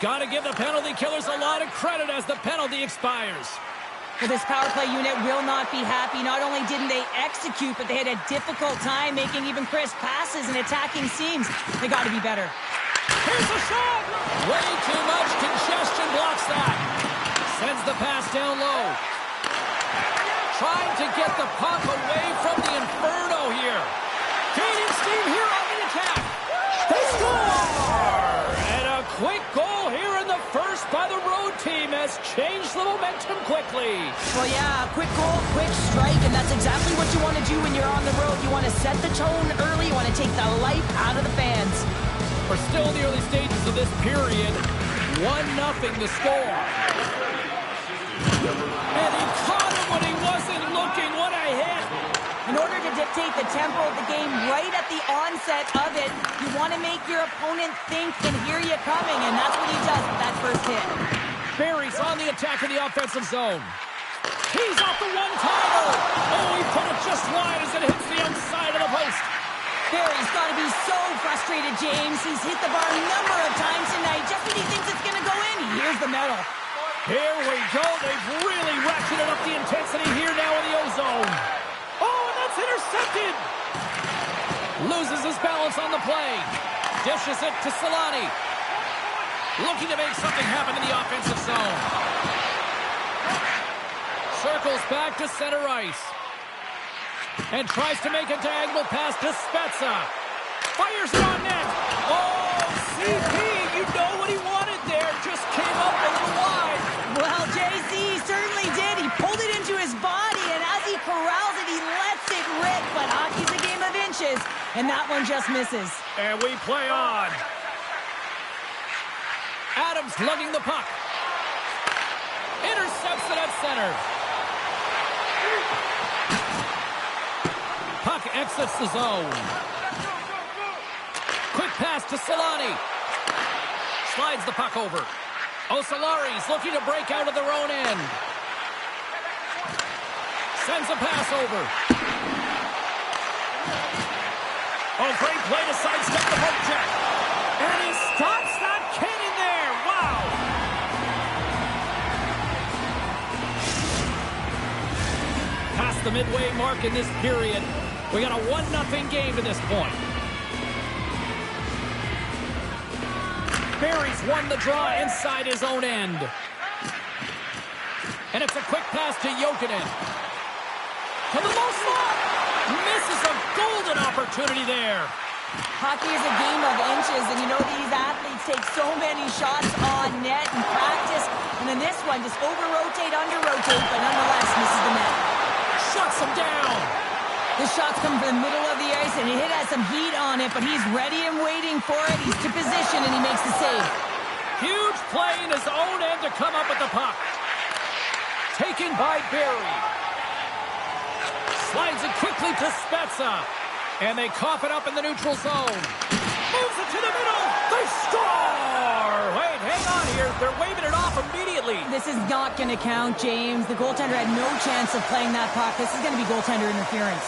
Got to give the penalty killers a lot of credit as the penalty expires. Well, this power play unit will not be happy. Not only didn't they execute, but they had a difficult time making even crisp passes and attacking seams. They got to be better. Here's a shot! Way too much congestion blocks that. Sends the pass down low. Trying to get the puck away from the Inferno here. Gaining steam here on the attack. They score! And a quick goal here in the first by the road team has changed the momentum quickly. Well, yeah, quick goal, quick strike, and that's exactly what you want to do when you're on the road. You want to set the tone early. You want to take the life out of the fans. We're still in the early stages of this period. 1-0 the score. And he caught him when he wasn't looking. What a hit. In order to dictate the tempo of the game right at the onset of it, you want to make your opponent think and hear you coming, and that's what he does with that first hit. Barry's on the attack in the offensive zone. He's off the one-timer. Oh, he put it just wide as it hits the outside of the post. Barry's got to be so frustrated, James. He's hit the bar a number of times tonight just when he thinks it's going to go in. Here's the medal. Here we go. They've really ratcheted up the intensity here now in the O-zone. Oh, and that's intercepted. Loses his balance on the play. Dishes it to Solani. Looking to make something happen in the offensive zone. Circles back to center ice. And tries to make a diagonal pass to Spezza. Fires it on net. Oh, CP, you know what he wanted there. Just came up a little wide. Well, JC, he certainly did. He pulled it into his body, and as he corrals it, he lets it rip. But hockey's a game of inches, and that one just misses. And we play on. Adams lugging the puck. Intercepts it at center. Puck exits the zone. Quick pass to Solani. Slides the puck over. Osolari's looking to break out of their own end. Sends a pass over. Oh, great play to sidestep the poke check. And he stops that cannon there. Wow. Past the midway mark in this period. We got a 1-0 game to this point. Barry's won the draw inside his own end. And it's a quick pass to Jokinen. To the low slot. Misses a golden opportunity there. Hockey is a game of inches, and you know these athletes take so many shots on net in practice. And in this one, just over-rotate, under-rotate, but nonetheless misses the net. Shuts him down. The shot's come from the middle of the ice, and it has some heat on it, but he's ready and waiting for it. He's to position, and he makes the save. Huge play in his own end to come up with the puck. Taken by Barry. Slides it quickly to Spezza. And they cough it up in the neutral zone. Moves it to the middle. They score! Wait, hang on here. They're waving it off immediately. This is not going to count, James. The goaltender had no chance of playing that puck. This is going to be goaltender interference.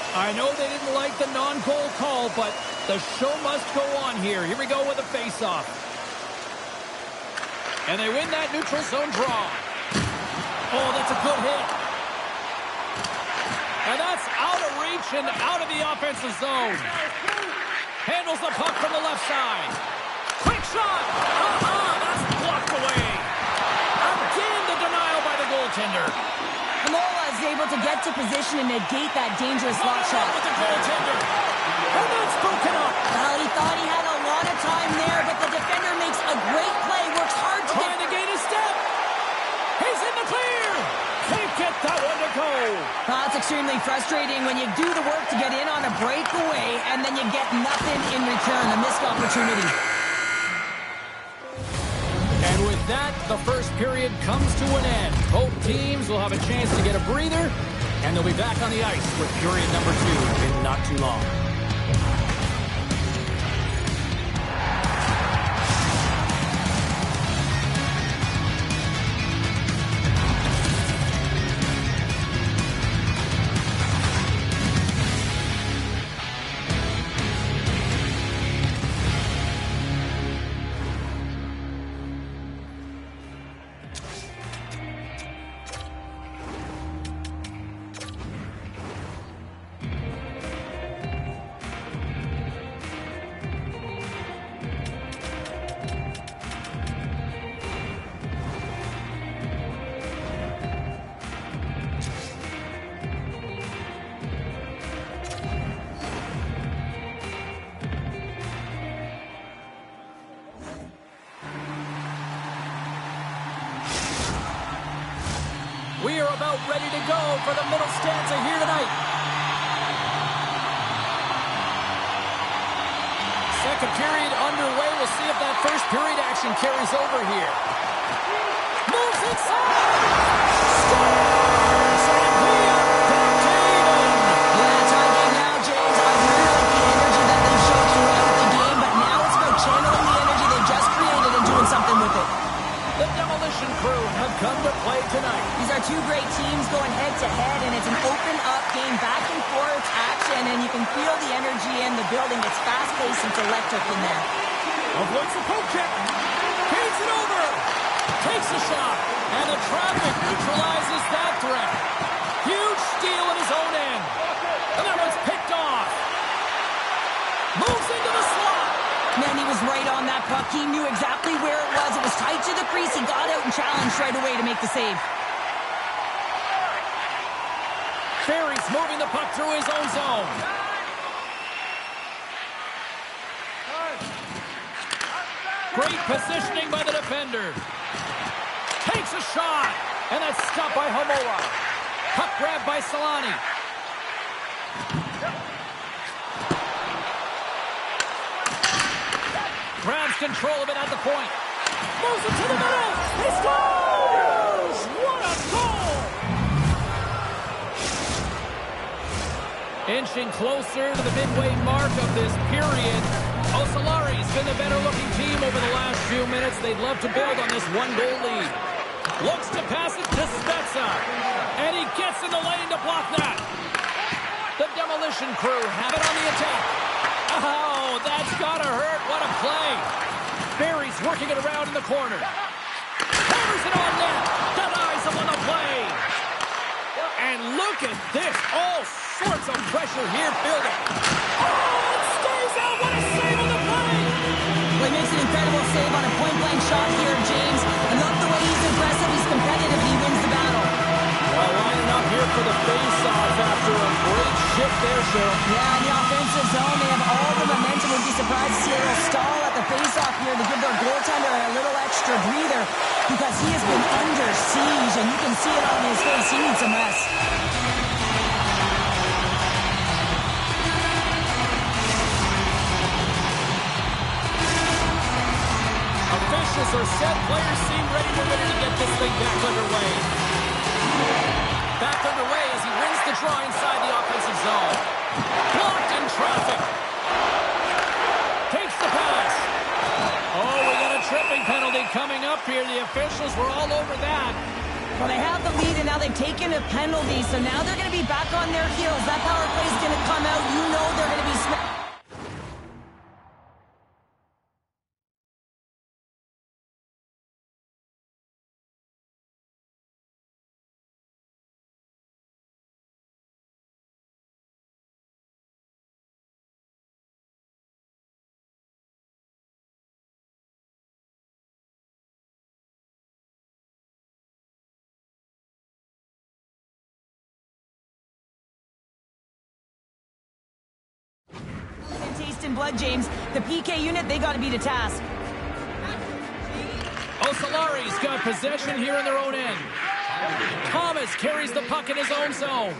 I know they didn't like the non-goal call, but the show must go on here. Here we go with a face-off. And they win that neutral zone draw. Oh, that's a good hit. And that's out of reach and out of the offensive zone. Handles the puck from the left side. Quick shot. That's blocked away. Again, the denial by the goaltender. Mola is able to get to position and negate that dangerous slot shot. With the goaltender. And that's broken up. Well, he thought he had a lot of time there, but the defender makes a great play, works hard to Trying to gain a step. He's in the clear. Can't get that one to go. That's extremely frustrating when you do the work to get in on a breakaway and then you get nothing in return, a missed opportunity. And with that, the first period comes to an end. Both teams will have a chance to get a breather, and they'll be back on the ice with period number 2 in not too long. We are about ready to go for the middle stanza here tonight. Second period underway. We'll see if that first period action carries over here. Moves inside. Scores! And we are back to even. Yeah, tie game now, James. I really like the energy that they showed throughout the game, but now it's about channeling the energy they just created and doing something with it. The demolition in, and you can feel the energy in the building. It's fast-paced and it's electric in there. Avoids the poke check. Feeds it over. Takes a shot. And the traffic neutralizes that threat. Huge steal at his own end. And that one's picked off. Moves into the slot. Man, he was right on that puck. He knew exactly where it was. It was tight to the crease. He got out and challenged right away to make the save. Barry's moving the puck through his own zone. Great positioning by the defender. Takes a shot. And that's stopped by Hamoa. Puck grabbed by Solani. Grabs control of it at the point. Moves it to the middle. He scores! What a goal! Inching closer to the midway mark of this period. Osolari's been the better-looking team over the last few minutes. They'd love to build on this one-goal lead. Looks to pass it to Spezza. And he gets in the lane to block that. The demolition crew have it on the attack. Oh, that's gotta hurt. What a play. Barry's working it around in the corner. Hammers it on net. Denies him on the play. And look at this. All sorts of pressure here building. Oh, it stays out. What a save on the play. Well, he makes an incredible save on a point-blank shot here, James. I love the way he's aggressive. He's competitive. He wins the battle. Well, lining up here for the face-off after a great shift there, Cheryl. Yeah, in the offensive zone, they have all the momentum. Would be surprised to see a little stall at the face-off here to give their goaltender a little extra breather because he has been under siege, and you can see it on his face. He needs some rest. Officials are set. Players seem ready to get this thing back underway. Back underway as he wins the draw inside the offensive zone. Blocked in traffic. Takes the pass. Oh, we got a tripping penalty coming up here. The officials were all over that. Well, they have the lead, and now they've taken a penalty, so now they're going to be back on their heels. That power play is going to come out. You know they're going to be... taste in blood, James. The PK unit, they got to be to task. Osolari's got possession here in their own end. Thomas carries the puck in his own zone.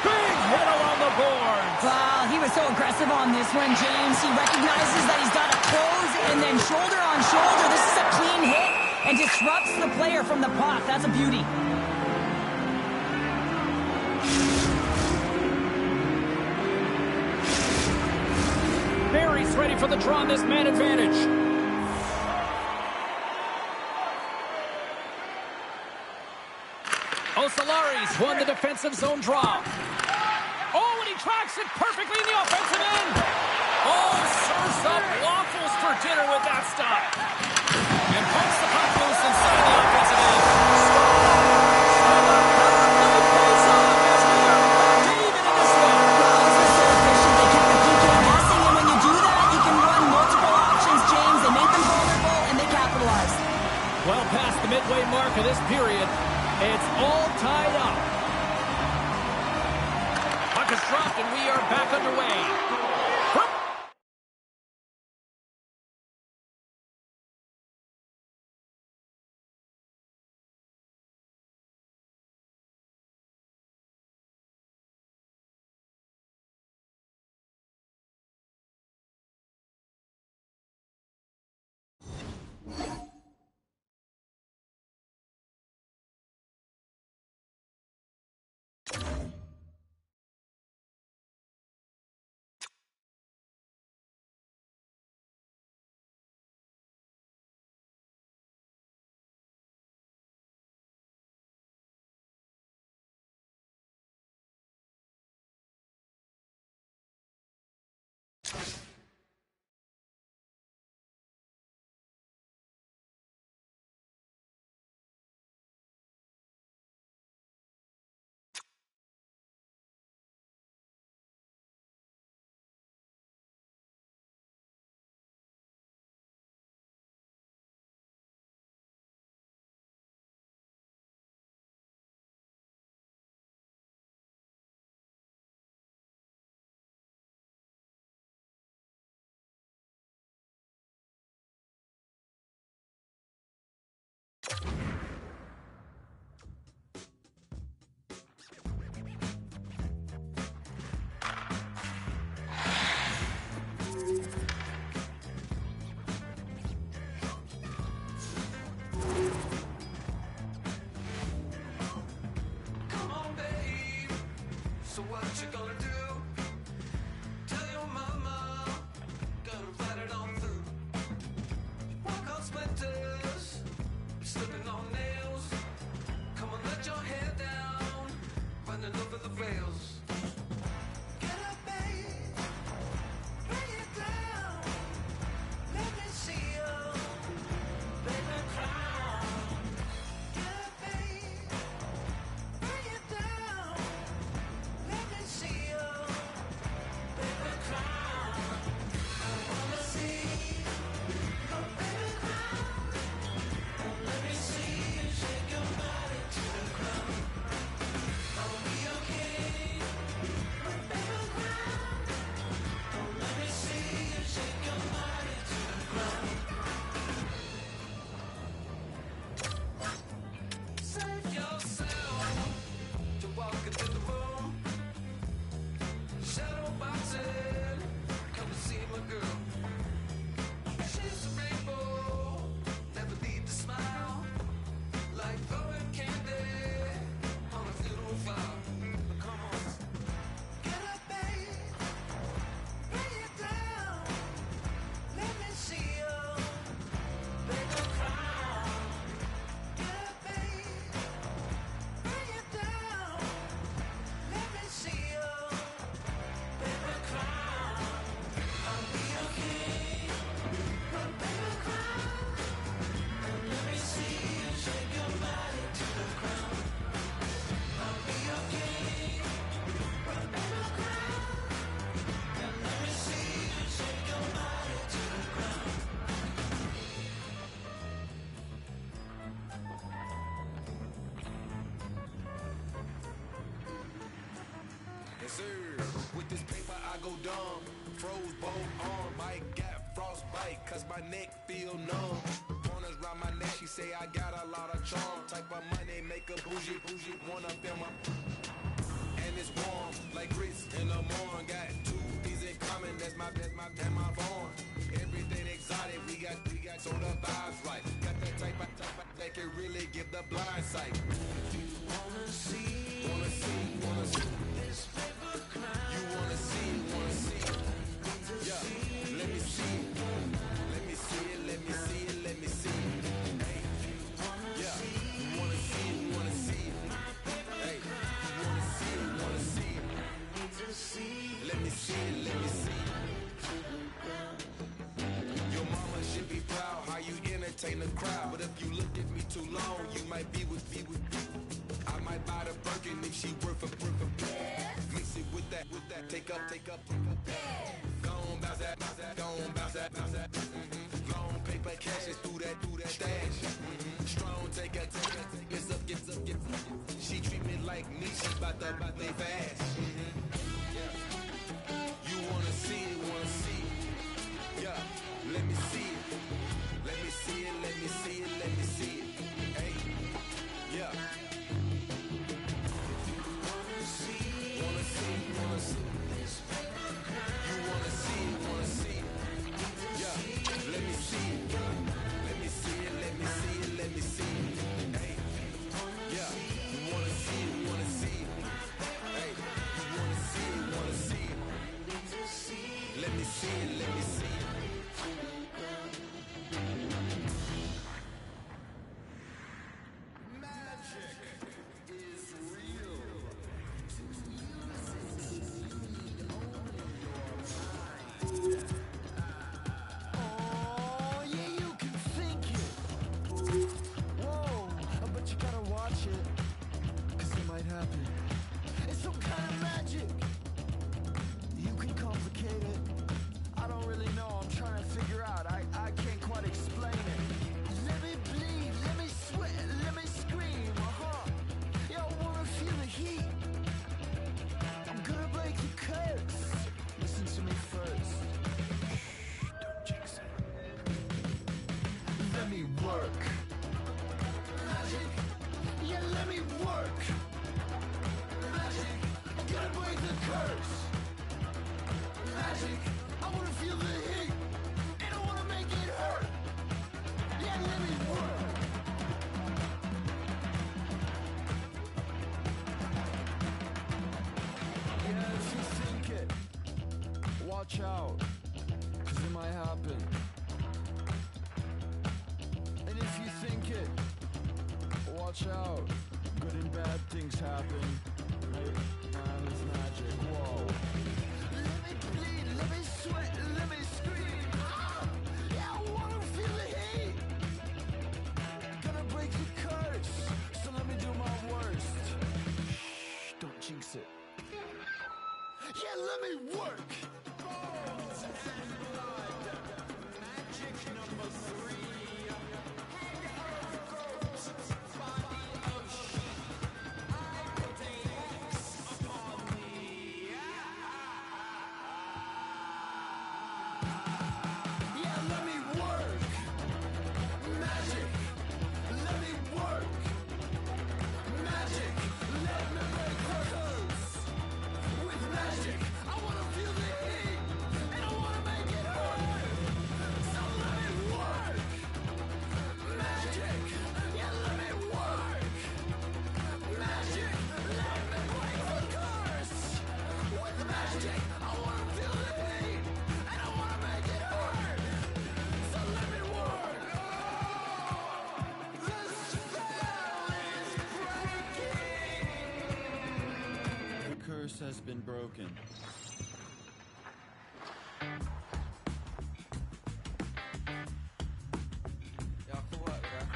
Big hit along the boards. Wow, he was so aggressive on this one, James. He recognizes that he's got to close and then shoulder on shoulder. This is a clean hit and disrupts the player from the puck. That's a beauty. Barry's ready for the draw on this man advantage. Osolari's won the defensive zone draw. Oh, and he tracks it perfectly in the offensive end. Oh, serves up waffles for dinner with that stop. And pumps the puck loose inside the offensive end. Well past the midway mark of this period, it's all tied up. Puck is dropped and we are back underway. So what you gonna do? Tell your mama, gonna ride it on through. Walk on splinters, slipping on nails. Come on, let your hair down, running over the rails. Get up, babe, bring it down. Let me see you, baby, cry. Get up, babe, bring it down. Let me see you, baby, cry. I wanna see your baby cry. Let me see you shake your body to the ground. I'll be okay when baby cry. Let me see you shake your body to the ground. Save yourself to walk into the room. Shadow boxing, come to see my girl. She's a rainbow, never need to smile. Like throwing candy on a funeral fire. Come on, get up, babe, bring it down. Let me see you, baby, cry. Get up, babe, bring it down. Let me see you, baby, cry. I'll be okay when baby cry. Let me see you shake your body to the ground. I'll be okay when baby cry. Let me see you shake your body to the ground. Yes, sir. With this paper I go dumb. Froze both arm. Might got frostbite cause my neck feel numb. Corners round my neck, she say I got a lot of charm. Type of money make a bougie, wanna feel my. And it's warm like grits in the morning. Got two things in common, that's my and my phone. Everything exotic, we got so the vibes right. Got that type of that can really give the blind sight. You wanna see this paper cry. You wanna see. Yeah, let me see it. Let me see it. Hey, yeah, you wanna see it. Hey, you wanna see it. Let me see it. Your mama should be proud how you entertain the crowd. But if you look at me too long, you might be with me. I might buy the Birkin if she worth a mix it with that. Take up. Gone bounce that. Long paper cashes through that stash. Strong take up. Gets up. She treat me like me, she bout to play fast. Yeah. You wanna see it. Yeah, let me see it. Hey, yeah. Wanna see. You wanna see. Yeah, let me see it. Hey, yeah. You wanna see it. Hey, you wanna see it. Let me see it. Magic is real. Oh, yeah, you can think it. Whoa, but you gotta watch it, 'cause it might happen. It's some kind of magic. You can complicate it. I don't really know. I'm trying to figure out. I can't quite explain it. Let me bleed. Let me sweat. Let me scream. Yeah, I wanna feel the heat. I'm gonna break the curse. Listen to me first. Don't jinx it. Let me work. Magic. Yeah, let me work. Magic. I gotta break the curse. Magic. I wanna feel the heat, and I wanna make it hurt. Yeah, let me work. happen. Man, it's magic. Whoa. Let me bleed, let me sweat, let me scream. Ah! Yeah, I wanna feel the heat. Gonna break the curse, so let me do my worst. Shh, don't jinx it. Yeah, let me work. Bones and blood. Magic number 3. Head of goat, body of sheep. I put a X upon thee. Yeah, let me work. Magic, let me work. Magic, let me break curtains. With magic, I wanna feel the heat, and I wanna make it hurt. So let me work. Magic, yeah, let me work. Magic, let me break the curse. With magic, I wanna feel the heat, and I wanna make it hurt. So let me work. The spell is breaking. The curse has been broken. Yeah, cool work with that.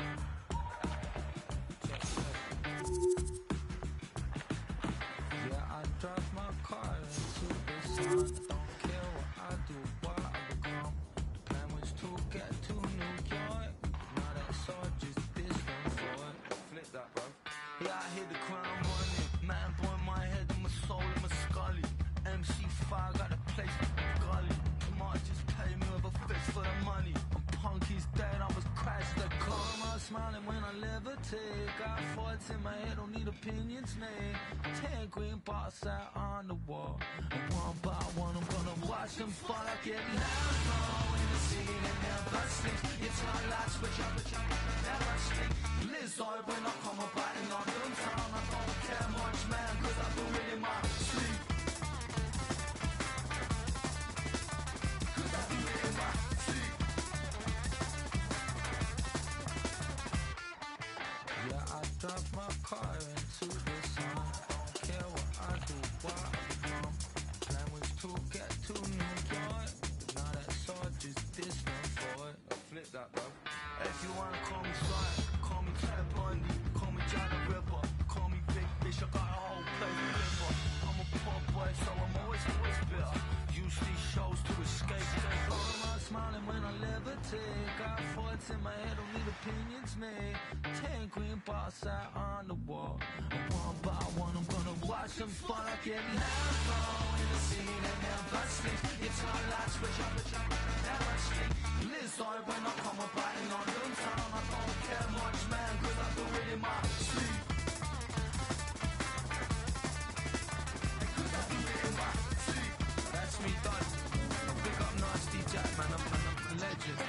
Yeah, I drive my car into the sun. Don't care what I do, what I become. The plan was to get to New York. Now that's all just distant for it. Flip that, bro. Yeah, I hear the crown running. Man, boy, my head and my soul and my scully. MC5 got a place for the gully. The mark just paid me with a fist for the money. I'm punk, he's dead, I was crashed the car. I'm smiling when I levitate. Got thoughts in my head, don't need opinions, man. 10 green bottles out on the wall. And one by one, I'm gonna watch them fall. I get loud in the scene and never sleep. It's my last switch up, never sleep. Lizard when I come up out in London town. I don't care much, man, cause I do it in my sleep. Cause I do it in my sleep. Yeah, I drive my car into the sun. Don't care what I do, what I become. Plan was to get to New York. Now that's all just distant for it. Flip that, bro. If you wanna call me Sly, call me Ted Bundy, call me Johnny Ripper, call me Big Fish, I got a whole place to live up. I'm a poor boy, so I'm always bitter. Use these shows to escape. I'm out smiling when I levitate. Got thoughts in my head, don't need opinions, man. 10 green bottles out on the wall. And one by one, I'm gonna watch them fall. I get loud in the scene and never sleep. It's my last switch up, never sleep. Lizard when I come up out in London town. I don't care much, man, cause I do it in my sleep. Cause I do it in my sleep. That's me done. Big up Nasty Jack, man, I'm a legend.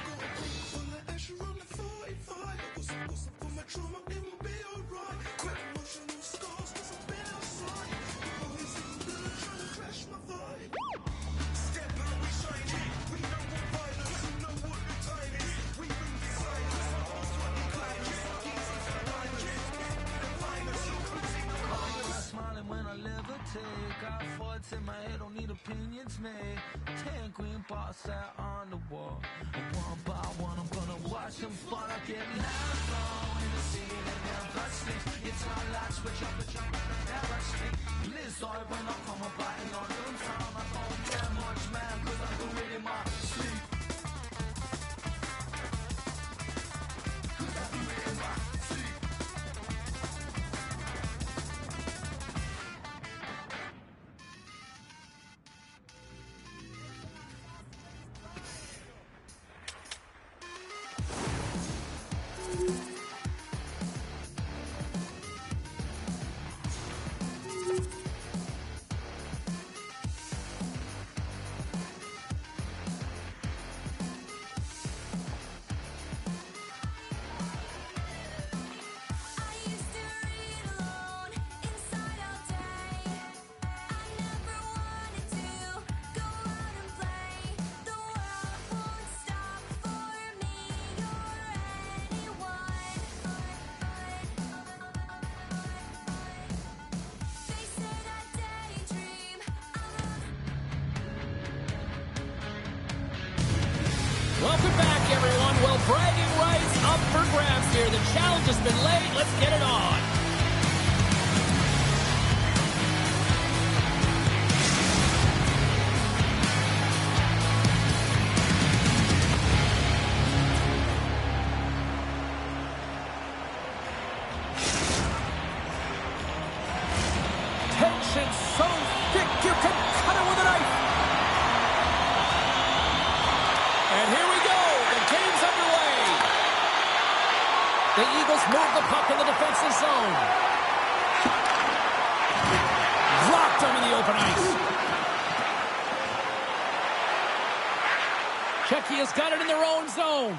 Full of ash around the 45. What's up with my trauma? It will be alright. Quick emotional scars, cause I've been outside. Always in the trying to crash my vibe. Step out, we shine it. We know what violence, we know what the time is. We move in silence. That's what we climb it. Easy to find it. The finest, you're cruising the finest. Smiling when I levitate. Got thoughts in my head, don't need opinions, man. 10 green bottles out on the wall. And one by one, I'm gonna watch them fall. I get loud in the scene and never sleep. It's my last switch up, never sleep. Lizard when I come up out in London town. I don't care much, man, cause I do it in my sleep. Cause I do it in my sleep. Bragging rights up for grabs here. The challenge has been laid. Let's get it on. Tension so thick you can cut it with a knife. And here we go. The game's underway. The Eagles move the puck in the defensive zone. Blocked them in the open ice. Czechia's got it in their own zone.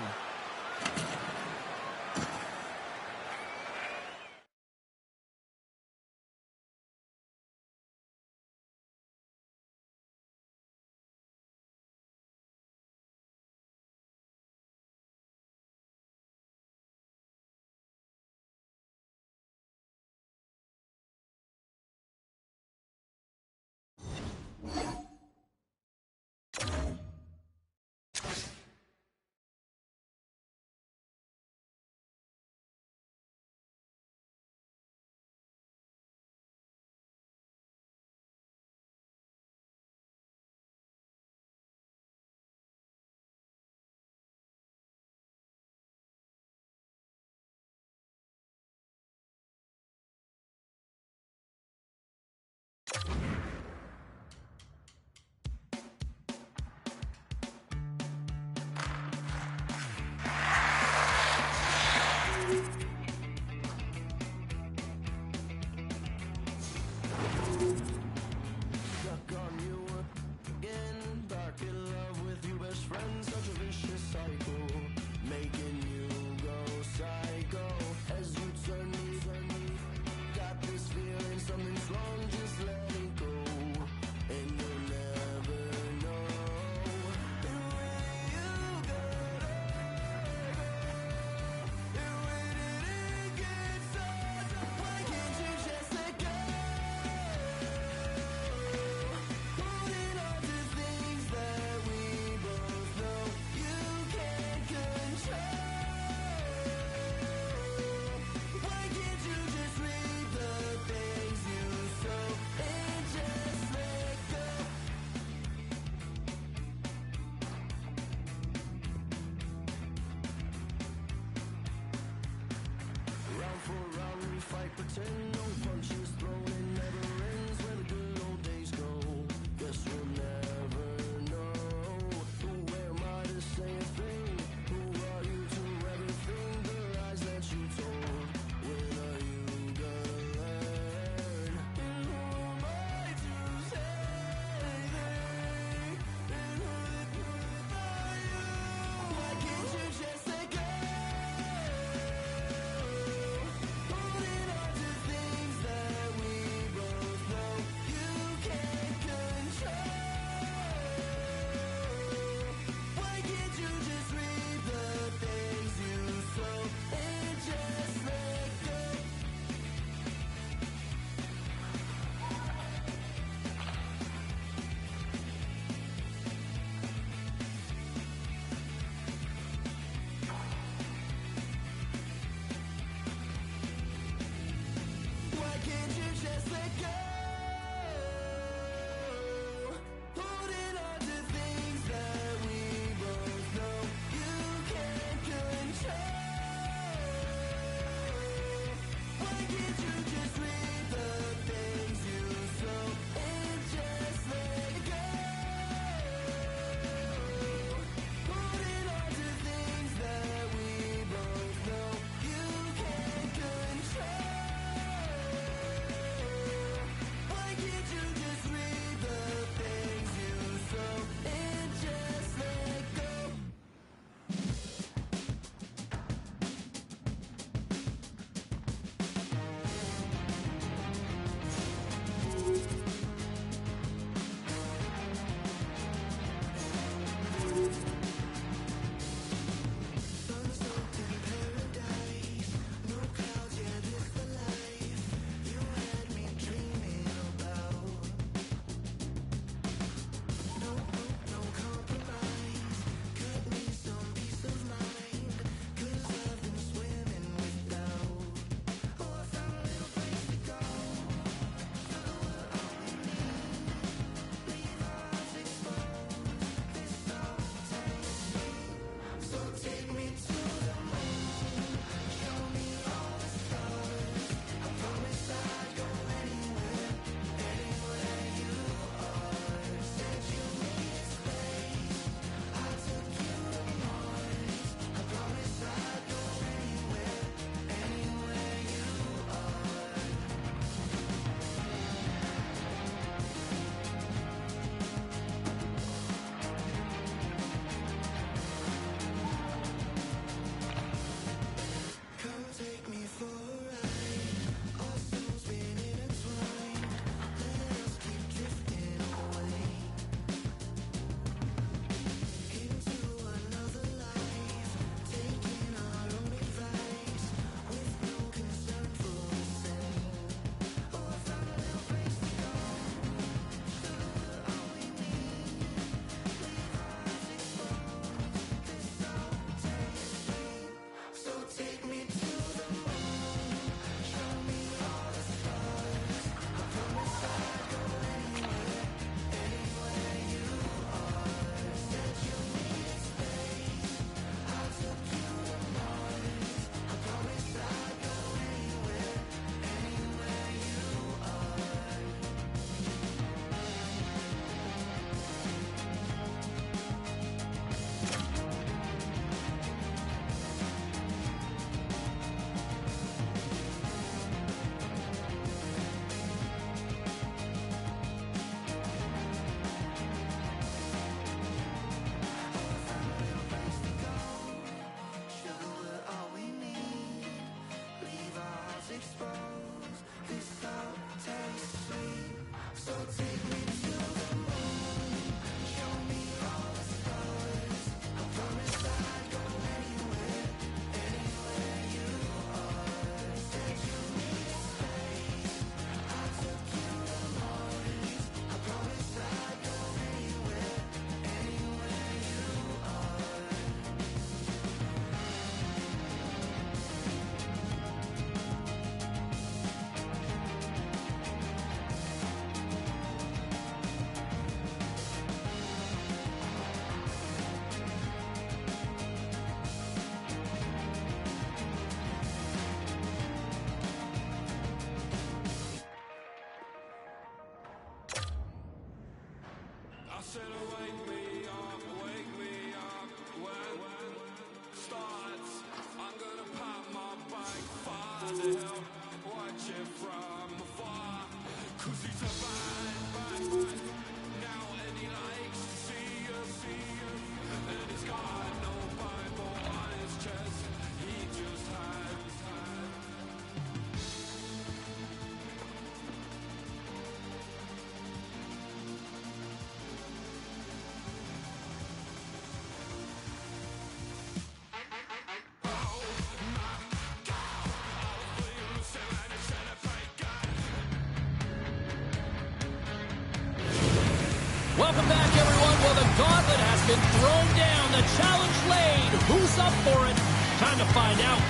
Welcome back, everyone. Well, the gauntlet has been thrown down. The challenge laid. Who's up for it? Time to find out.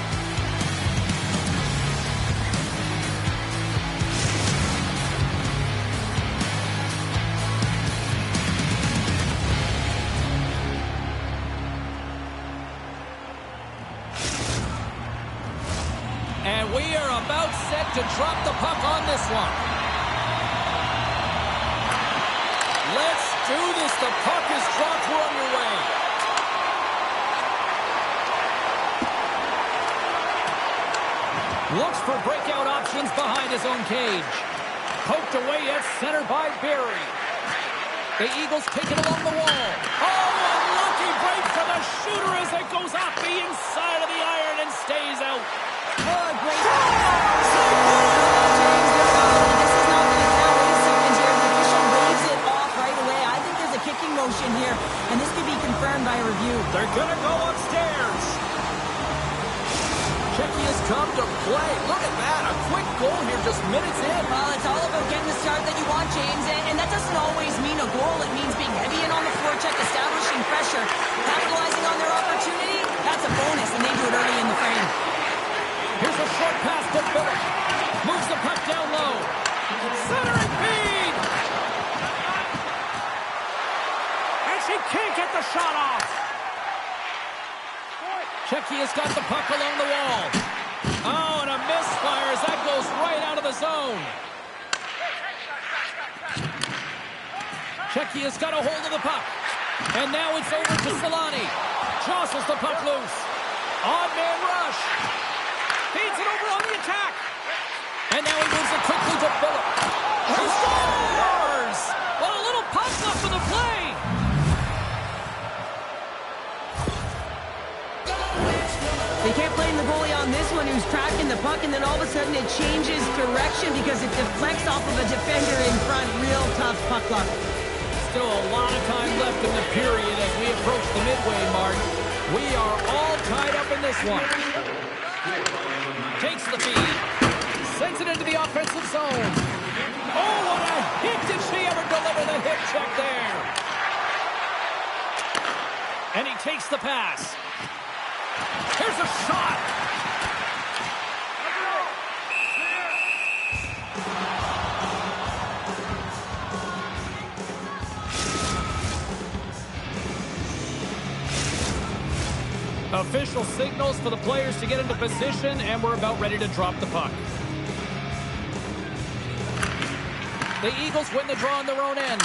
And we are about set to drop the puck on this one. Let's do this. The puck is dropped. We're underway. Looks for breakout options behind his own cage. Poked away at center by Barry. The Eagles take it along the wall. Oh, unlucky break for the shooter as it goes off the inside of the iron and stays out. Oh, great. This is not going to count. 8 seconds here. The official waves it off right away. I think there's a kicking motion here, and this could be confirmed by a review. They're going to go upstairs. Checky has come to play. Look at that. A quick goal here just minutes in. Well, it's all about getting the start that you want, James, and that doesn't always mean a goal. It means being heavy in on the forecheck, establishing pressure, capitalizing on their opportunity. That's a bonus, and they do it early in the frame. Here's a short pass to Philip. Moves the puck down low. Centering feed. And she can't get the shot off. Checky has got the puck along the wall. Oh, and a misfire as that goes right out of the zone. Checky has got a hold of the puck. And now it's over to Solani. Jostles the puck loose. Odd man rush. Feeds it over on the attack. And now he moves it quickly to Philip. Who scores? Well, a little puck left for the play. They can't blame the goalie on this one who's tracking the puck, and then all of a sudden it changes direction because it deflects off of a defender in front. Real tough puck luck. Still a lot of time left in the period as we approach the midway mark. We are all tied up in this one. Takes the feed. Sends it into the offensive zone. Oh, what a hit! Did she ever deliver the hit check there? And he takes the pass. Here's a shot. Official signals for the players to get into position, and we're about ready to drop the puck. The Eagles win the draw on their own end.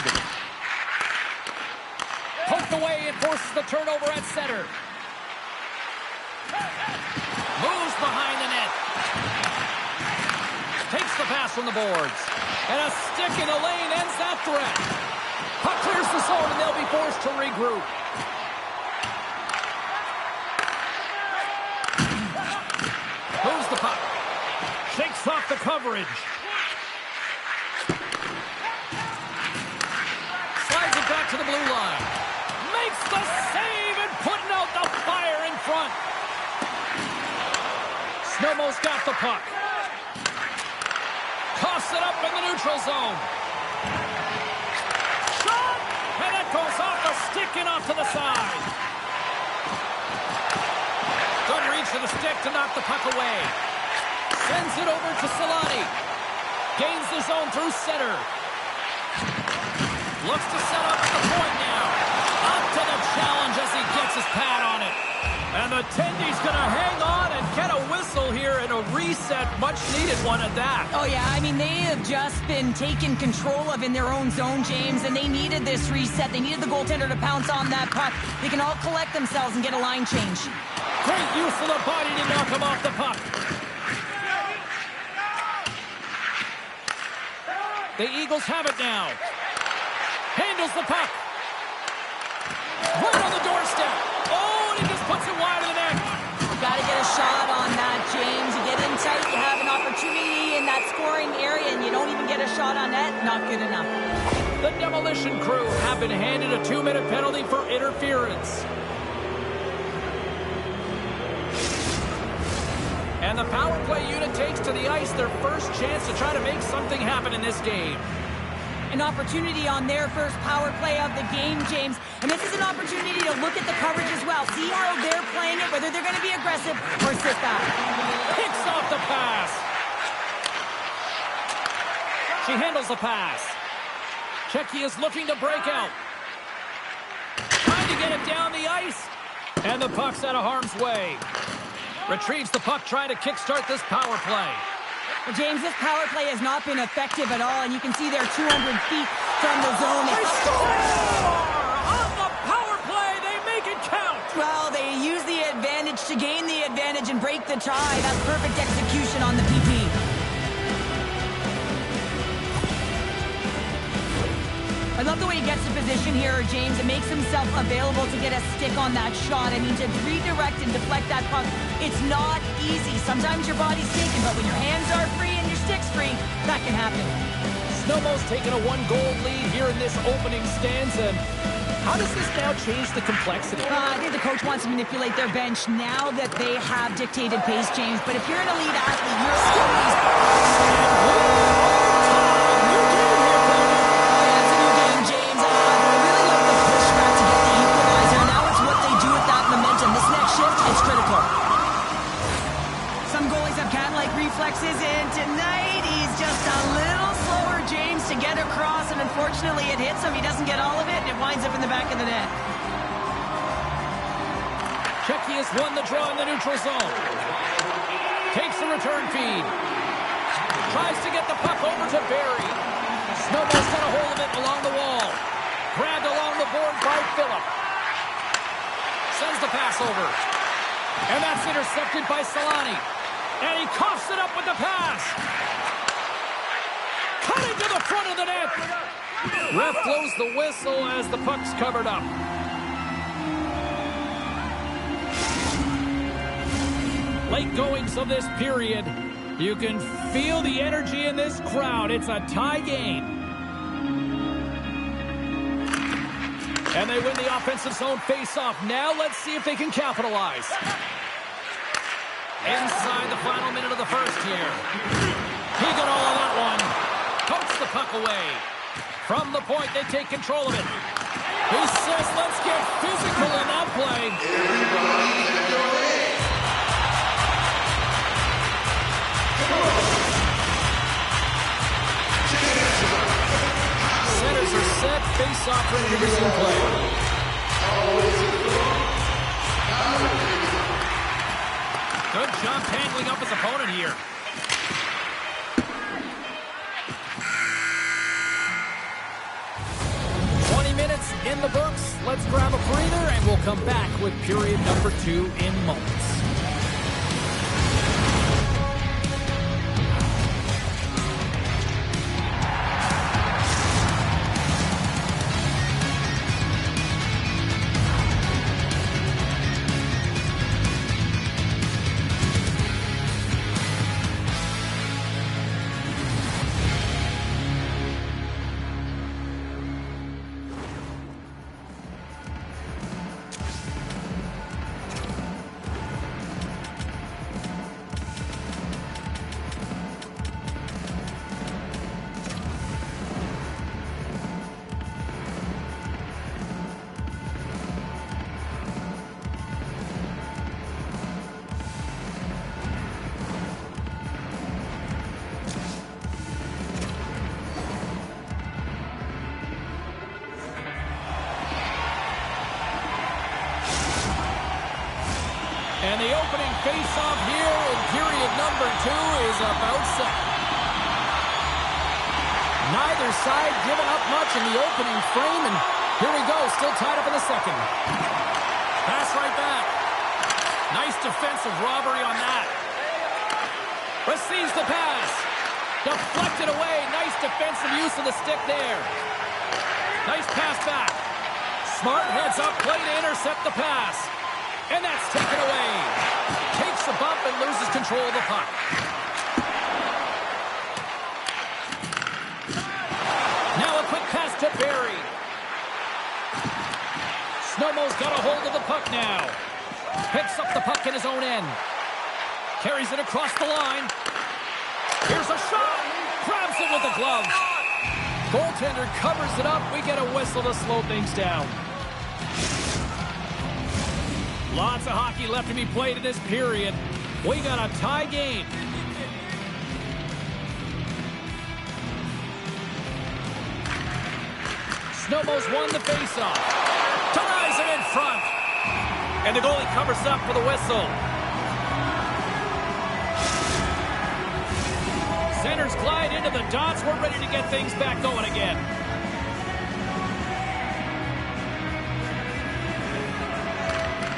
Poked away and forces the turnover at center. Moves behind the net. Takes the pass from the boards. And a stick in the lane ends that threat. Puck clears the zone and they'll be forced to regroup. Moves the puck. Shakes off the coverage. Slides it back to the blue line. Makes the save and putting out the fire in front. Snowmo's got the puck. Coughs it up in the neutral zone. Shot! And it goes off the stick and off to the side. Good reach for the stick to knock the puck away. Sends it over to Solani. Gains the zone through center. Looks to set up at the point now. Up to the challenge as he gets his pad on it. And the Tendy's going to hang on and get a whistle here and a reset, much needed one at that. Oh, yeah, I mean, they have just been taken control of in their own zone, James, and they needed this reset. They needed the goaltender to pounce on that puck. They can all collect themselves and get a line change. Great use of the body to knock him off the puck. The Eagles have it now. Handles the puck. Right on the doorstep. Oh, and he just puts it wide of the net. You got to get a shot on that, James. You get in tight, you have an opportunity in that scoring area, and you don't even get a shot on net. Not good enough. The Demolition Crew have been handed a 2-minute penalty for interference. And the power play unit takes to the ice their first chance to try to make something happen in this game. An opportunity on their first power play of the game, James. And this is an opportunity to look at the coverage as well. See how they're playing it, whether they're going to be aggressive or sit back. Picks off the pass. She handles the pass. Checky is looking to break out. Trying to get it down the ice. And the puck's out of harm's way. Retrieves the puck, trying to kickstart this power play. Well, James, this power play has not been effective at all, and you can see they're 200 feet from the zone. They score! On the power play, they make it count! Well, they use the advantage to gain the advantage and break the tie. That's perfect execution on the PP. I love the way he gets in position here, James. It makes himself available to get a stick on that shot. I mean, to redirect and deflect that puck, it's not easy. Sometimes your body's taken, but when your hands are free and your stick's free, that can happen. Snowball's taken a 1-goal lead here in this opening stanza. How does this now change the complexity? I think the coach wants to manipulate their bench now that they have dictated pace, James. But if you're an elite athlete, you're always... It's critical. Some goalies have cat-like reflexes, and tonight he's just a little slower, James, to get across, and unfortunately it hits him. He doesn't get all of it, and it winds up in the back of the net. Checky has won the draw in the neutral zone. Takes the return feed. Tries to get the puck over to Barry. Snowball's got a hold of it along the wall. Grabbed along the board by Phillip. Sends the pass over. And that's intercepted by Solani. And he coughs it up with the pass. Cutting to the front of the net. Ref blows the whistle as the puck's covered up. Late goings of this period. You can feel the energy in this crowd. It's a tie game. And they win the offensive zone face-off. Now let's see if they can capitalize. Inside the final minute of the first here. He got all of that one. Pokes the puck away. From the point, they take control of it. He says, let's get physical in that play. Centers are set, face-off for introducing play. Good job tangling up his opponent here. Minutes in the books. Let's grab a breather and we'll come back with period number 2 in moments. opening face-off here in period number 2 is about set. Neither side giving up much in the opening frame, and here we go, still tied up in the second. Pass right back. Nice defensive robbery on that. Receives the pass. Deflected away. Nice defensive use of the stick there. Nice pass back. Smart heads up, play to intercept the pass. And that's taken away. Takes the bump and loses control of the puck. Now a quick pass to Barry. Snowmo's got a hold of the puck now. Picks up the puck in his own end. Carries it across the line. Here's a shot. Grabs it with the glove. Goaltender covers it up. We get a whistle to slow things down. Lots of hockey left to be played in this period. We got a tie game. Snowmo's won the faceoff. Ties it in front. And the goalie covers up for the whistle. Centers glide into the dots. We're ready to get things back going again.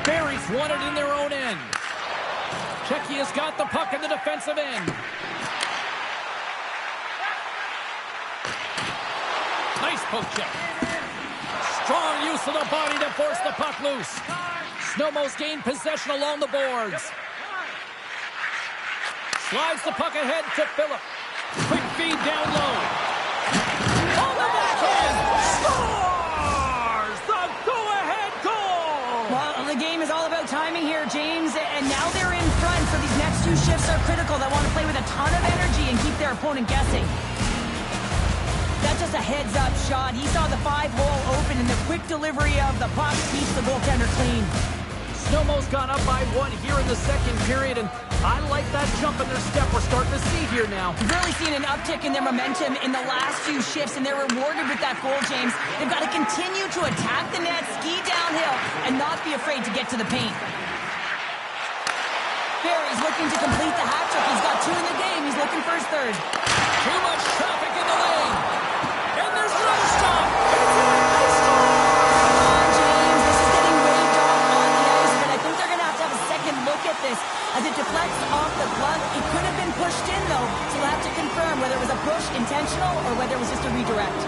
Barry's won it in their own end. Checky has got the puck in the defensive end. Nice poke check. Strong use of the body to force the puck loose. Snowmo's gained possession along the boards. Slides the puck ahead to Phillip. Quick feed down low. On the backhand. Scores! The go-ahead goal! Well, the game is all about timing here, James. And now they're in front, so these next 2 shifts are critical. They want to play with a ton of energy and keep their opponent guessing. That's just a heads-up shot. He saw the 5-hole open, and the quick delivery of the puck keeps the goaltender clean. Snowmo's gone up by 1 here in the second period, and I like that jump in their step we're starting to see here now. We've really seen an uptick in their momentum in the last few shifts, and they're rewarded with that goal, James. They've got to continue to attack the net, ski downhill, and not be afraid to get to the paint. Barry's looking to complete the hat trick. He's got 2 in the game. He's looking for his 3rd. Too much traffic in the lane. And there's another stop. Look at this as it deflects off the glove. It could have been pushed in, though, so we'll have to confirm whether it was a push intentional or whether it was just a redirect.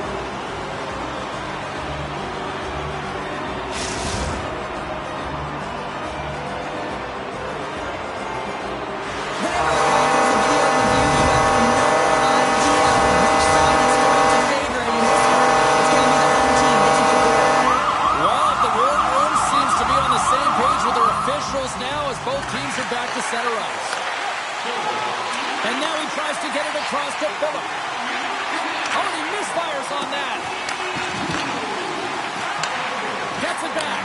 Now as both teams are back to center ice. And now he tries to get it across to Phillip. Oh, he misfires on that. Gets it back.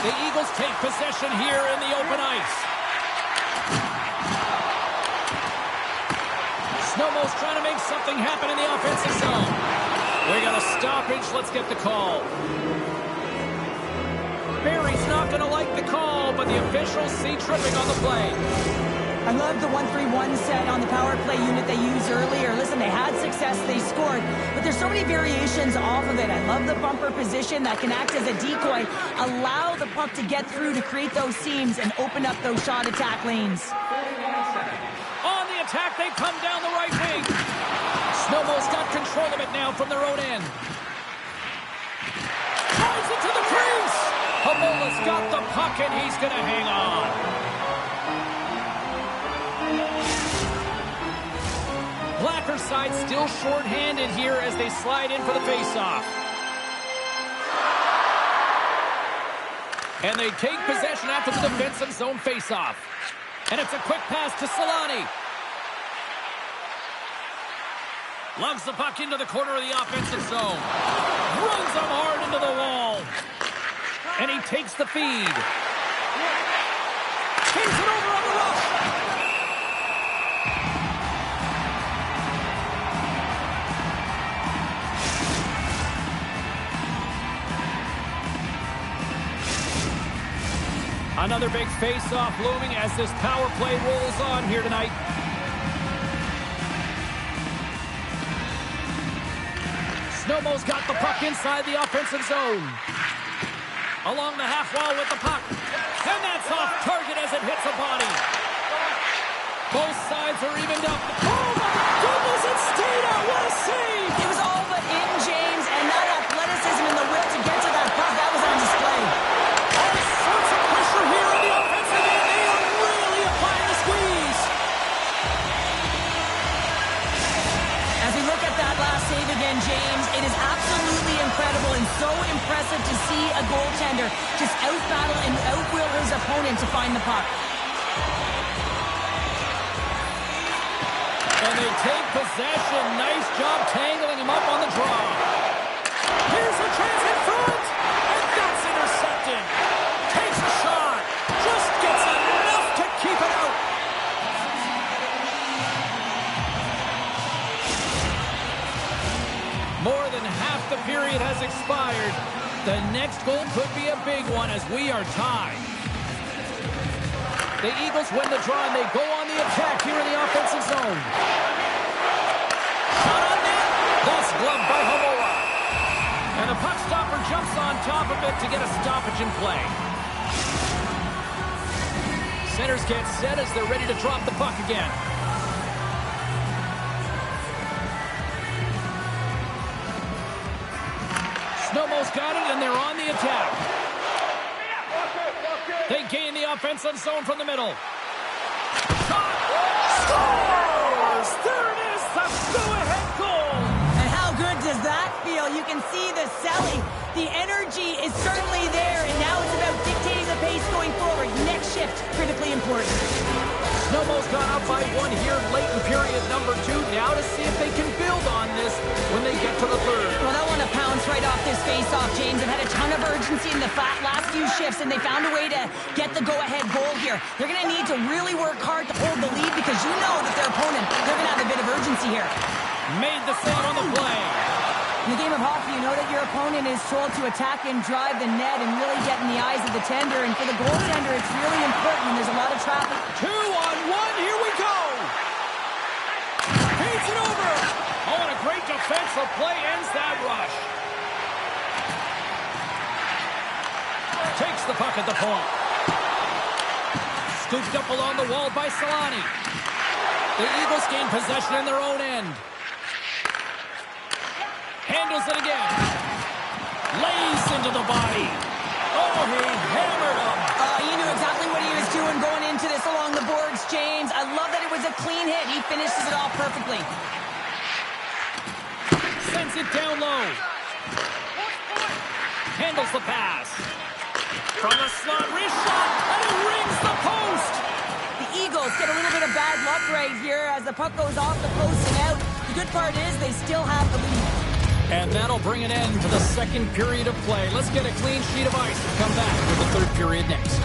The Eagles take possession here in the open ice. Snowmo's trying to make something happen in the offensive zone. We got a stoppage. Let's get the call. Barry's not going to like the call, but the officials see tripping on the play. I love the 1-3-1 set on the power play unit they used earlier. Listen, they had success, they scored, but there's so many variations off of it. I love the bumper position that can act as a decoy, allow the puck to get through to create those seams and open up those shot attack lanes. On the attack, they come down the right wing. Snowmo's got control of it now from their own end. Drives it to the crease. Hamola's got the puck, and he's going to hang on. Blacker side still short-handed here as they slide in for the faceoff. And they take possession after the defensive zone faceoff. And it's a quick pass to Solani. Lugs the puck into the corner of the offensive zone. Runs him hard into the wall. And he takes the feed. Takes it over on the rush. Another big face-off looming as this power play rolls on here tonight. Snowmo's got the puck inside the offensive zone. Along the half wall with the puck. And that's off target as it hits a body. Both sides are evened up. Oh my goodness, it stayed out. What a save! It was all but in, James, and that athleticism and the will to get to that puck, that was on display. All sorts of pressure here in the offensive end. They are really applying the squeeze. As we look at that last save again, James, it is absolutely incredible and so impressive to see a goaltender just out-battle and out-will his opponent to find the puck. And they take possession. Nice job tangling him up on the draw. Here's a chance in front. And that's intercepted. Takes a shot. Just gets enough to keep it out. More than half the period has expired. The next goal could be a big one as we are tied. The Eagles win the draw and they go on the attack here in the offensive zone. Shot on net. That's gloved by Hamora. And the puck stopper jumps on top of it to get a stoppage in play. Centers get set as they're ready to drop the puck again. Snowmo's got it and they're on the attack. They gain the offensive zone from the middle. Shot! Scores! There it is, the go-ahead goal! And how good does that feel? You can see the selling. The energy is certainly there, and now it's about dictating the pace going forward. Next shift, critically important. Snowmo's gone up by one here late in period number 2. Now to see if they can build on this when they get to the third. Well, they'll want to pounce right off this face-off, James. They've had a ton of urgency in the last few shifts, and they found a way to get the go-ahead goal here. They're going to need to really work hard to hold the lead because you know that their opponent, they're going to have a bit of urgency here. Made the save on the play. In the game of hockey, you know that your opponent is told to attack and drive the net and really get in the eyes of the tender. And for the goaltender, it's really important when there's a lot of traffic. 2-on-1, here we go! Feeds it over! Oh, and a great defensive play ends that rush. Takes the puck at the point. Scooped up along the wall by Solani. The Eagles gain possession in their own end. Handles it again. Lays into the body. Oh, he hammered him. He knew exactly what he was doing going into this along the boards, James. I love that it was a clean hit. He finishes it off perfectly. Sends it down low. Handles the pass. From the slot, wrist shot, and it rings the post. The Eagles get a little bit of bad luck right here as the puck goes off the post and out. The good part is they still have the lead. And that'll bring an end to the second period of play. Let's get a clean sheet of ice and come back with the third period next.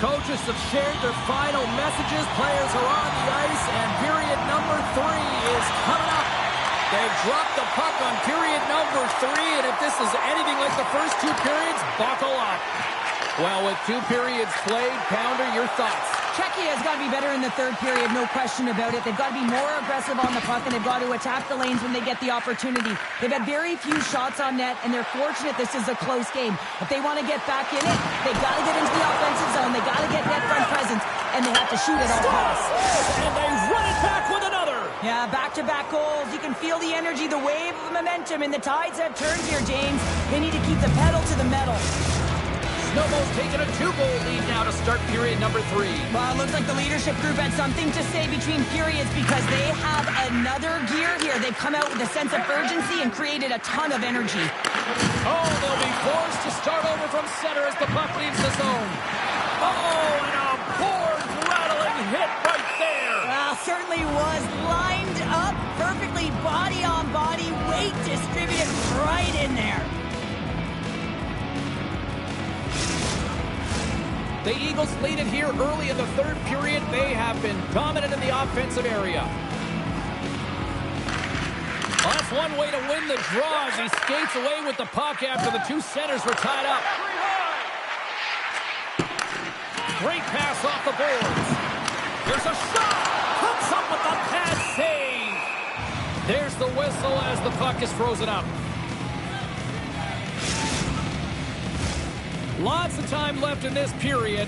Coaches have shared their final messages. Players are on the ice, and period number 3 is coming up. They've dropped the puck on period number 3, and if this is anything like the first 2 periods, buckle up. Well, with 2 periods played, Pounder, your thoughts? Czechia has got to be better in the third period, no question about it. They've got to be more aggressive on the puck, and they've got to attack the lanes when they get the opportunity. They've had very few shots on net, and they're fortunate this is a close game. If they want to get back in it, they've got to get into the offensive zone. They've got to get net front presence, and they have to shoot at all costs. And they run it back with another. Yeah, back-to-back goals. You can feel the energy, the wave of momentum, and the tides have turned here, James. They need to keep the pedal to the metal. Snowball's taking a 2-goal lead now to start period number 3. Well, it looks like the leadership group had something to say between periods because they have another gear here. They've come out with a sense of urgency and created a ton of energy. Oh, they'll be forced to start over from center as the puck leaves the zone. Oh, and a board-rattling hit right there. Well, certainly was lined up perfectly, body on body, weight distributed right in there. The Eagles lead it here early in the third period. They have been dominant in the offensive area. Well, that's one way to win the draw as he skates away with the puck after the 2 centers were tied up. Great pass off the boards. There's a shot. Hooks up with the pad save. There's the whistle as the puck is frozen up. Lots of time left in this period.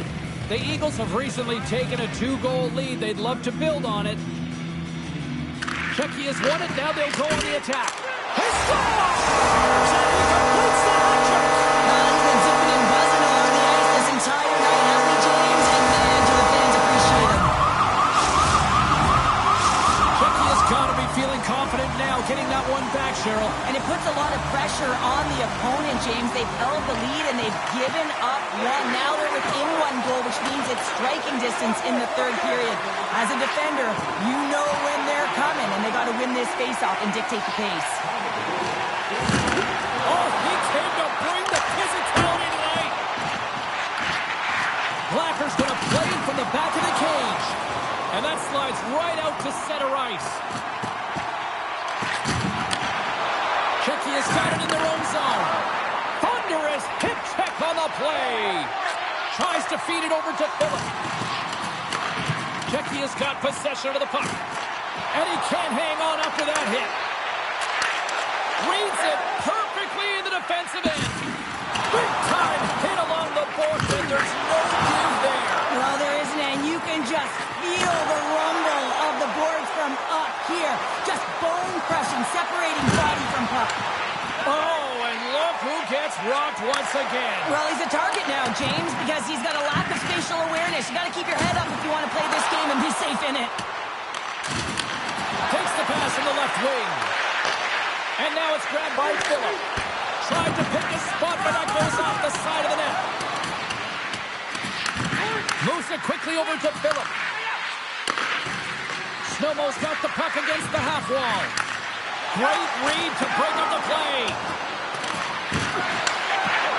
The Eagles have recently taken a 2-goal lead. They'd love to build on it. Czechia's won it. Now they'll go on the attack. He scores! Czechia completes the hat-trick. He's been zipping and buzzing along the ice this entire night, hasn't he, James? And man, do the fans appreciate him. Czechia's got to be feeling confident now, getting that one back, Cheryl. And it puts a lot of pressure on the opponent, James. They've held the lead and they've given up one. Now they're within 1 goal, which means it's striking distance in the third period. As a defender, you know when they're coming, and they got to win this faceoff and dictate the pace. Oh, he came to bring the physicality tonight. Blacker's going to play it from the back of the cage. And that slides right out to center ice. Czechia's got it in their own zone. Thunderous hip check on the play. Tries to feed it over to Phillip. Czechia's got possession of the puck. And he can't hang on after that hit. Reads it perfectly in the defensive end. Big time hit along the boards, and there's no give there. Well, there isn't, and you can just feel the rumble of the boards from up here. Just bone-crushing, separating body from puck. Oh, and look who gets rocked once again. Well, he's a target now, James, because he's got a lack of spatial awareness. You got to keep your head up if you want to play this game and be safe in it. Takes the pass in the left wing. And now it's grabbed by Phillip. Tried to pick a spot, but that goes off the side of the net. Moves it quickly over to Phillip. Snowmo's got the puck against the half wall. Great read to break up the play.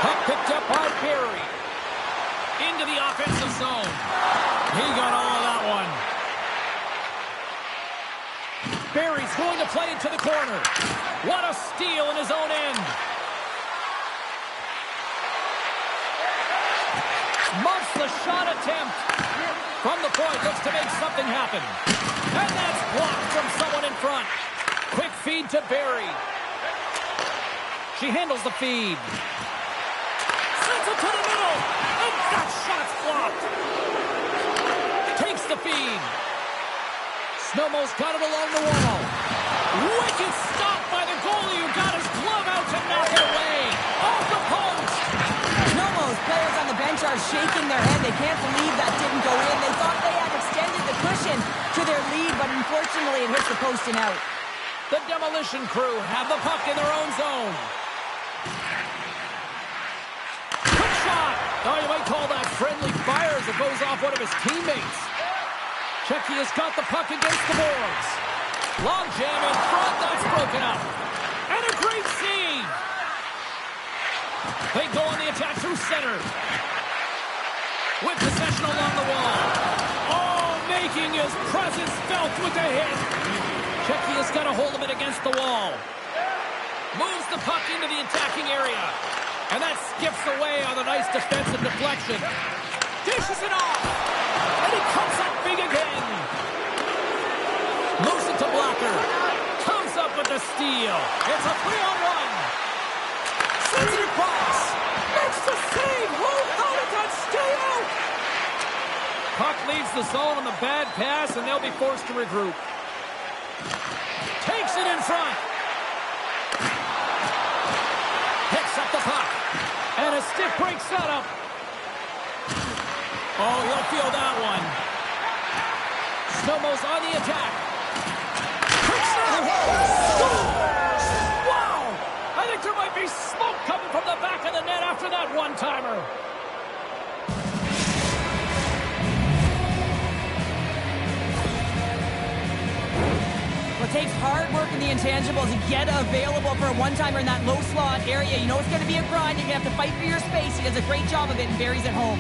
Puck picked up by Barry. Into the offensive zone. He got all of that one. Barry's going to play it to the corner. What a steal in his own end. Muffs the shot attempt. From the point, looks to make something happen. And that's blocked from someone in front. Quick feed to Barry. She handles the feed. Sends it to the middle. And that shot's blocked. Takes the feed. Snowmo's got it along the wall. Wicked stop by the goalie who got his glove out to knock it away. Off the post. Snowmo's players on the bench are shaking their head. They can't believe that didn't go in. They thought they had extended the cushion to their lead, but unfortunately it hits the post and out. The demolition crew have the puck in their own zone. Quick shot. Oh, you might call that friendly fire as it goes off one of his teammates. Czechia's got the puck against the boards. Long jam in front, that's broken up. And a great save. They go on the attack through center. With possession along the wall. Oh, making his presence felt with the hit. Czechia's got a hold of it against the wall. Moves the puck into the attacking area. And that skips away on a nice defensive deflection. Dishes it off. And he comes up big again. Moves it to blocker. Comes up with the steal. It's a 3-on-1. Sends it across. Makes the save. How did that stay out? Puck leaves the zone on the bad pass, and they'll be forced to regroup. Takes it in front. Picks up the puck. And a stiff break setup. Oh, he'll feel that one. Snowmo's on the attack. Scores! Wow! I think there might be smoke coming from the back of the net after that one-timer. Well, it takes hard work in the intangibles to get available for a one-timer in that low slot area. You know it's going to be a grind. You're going to have to fight for your space. He does a great job of it and buries it home.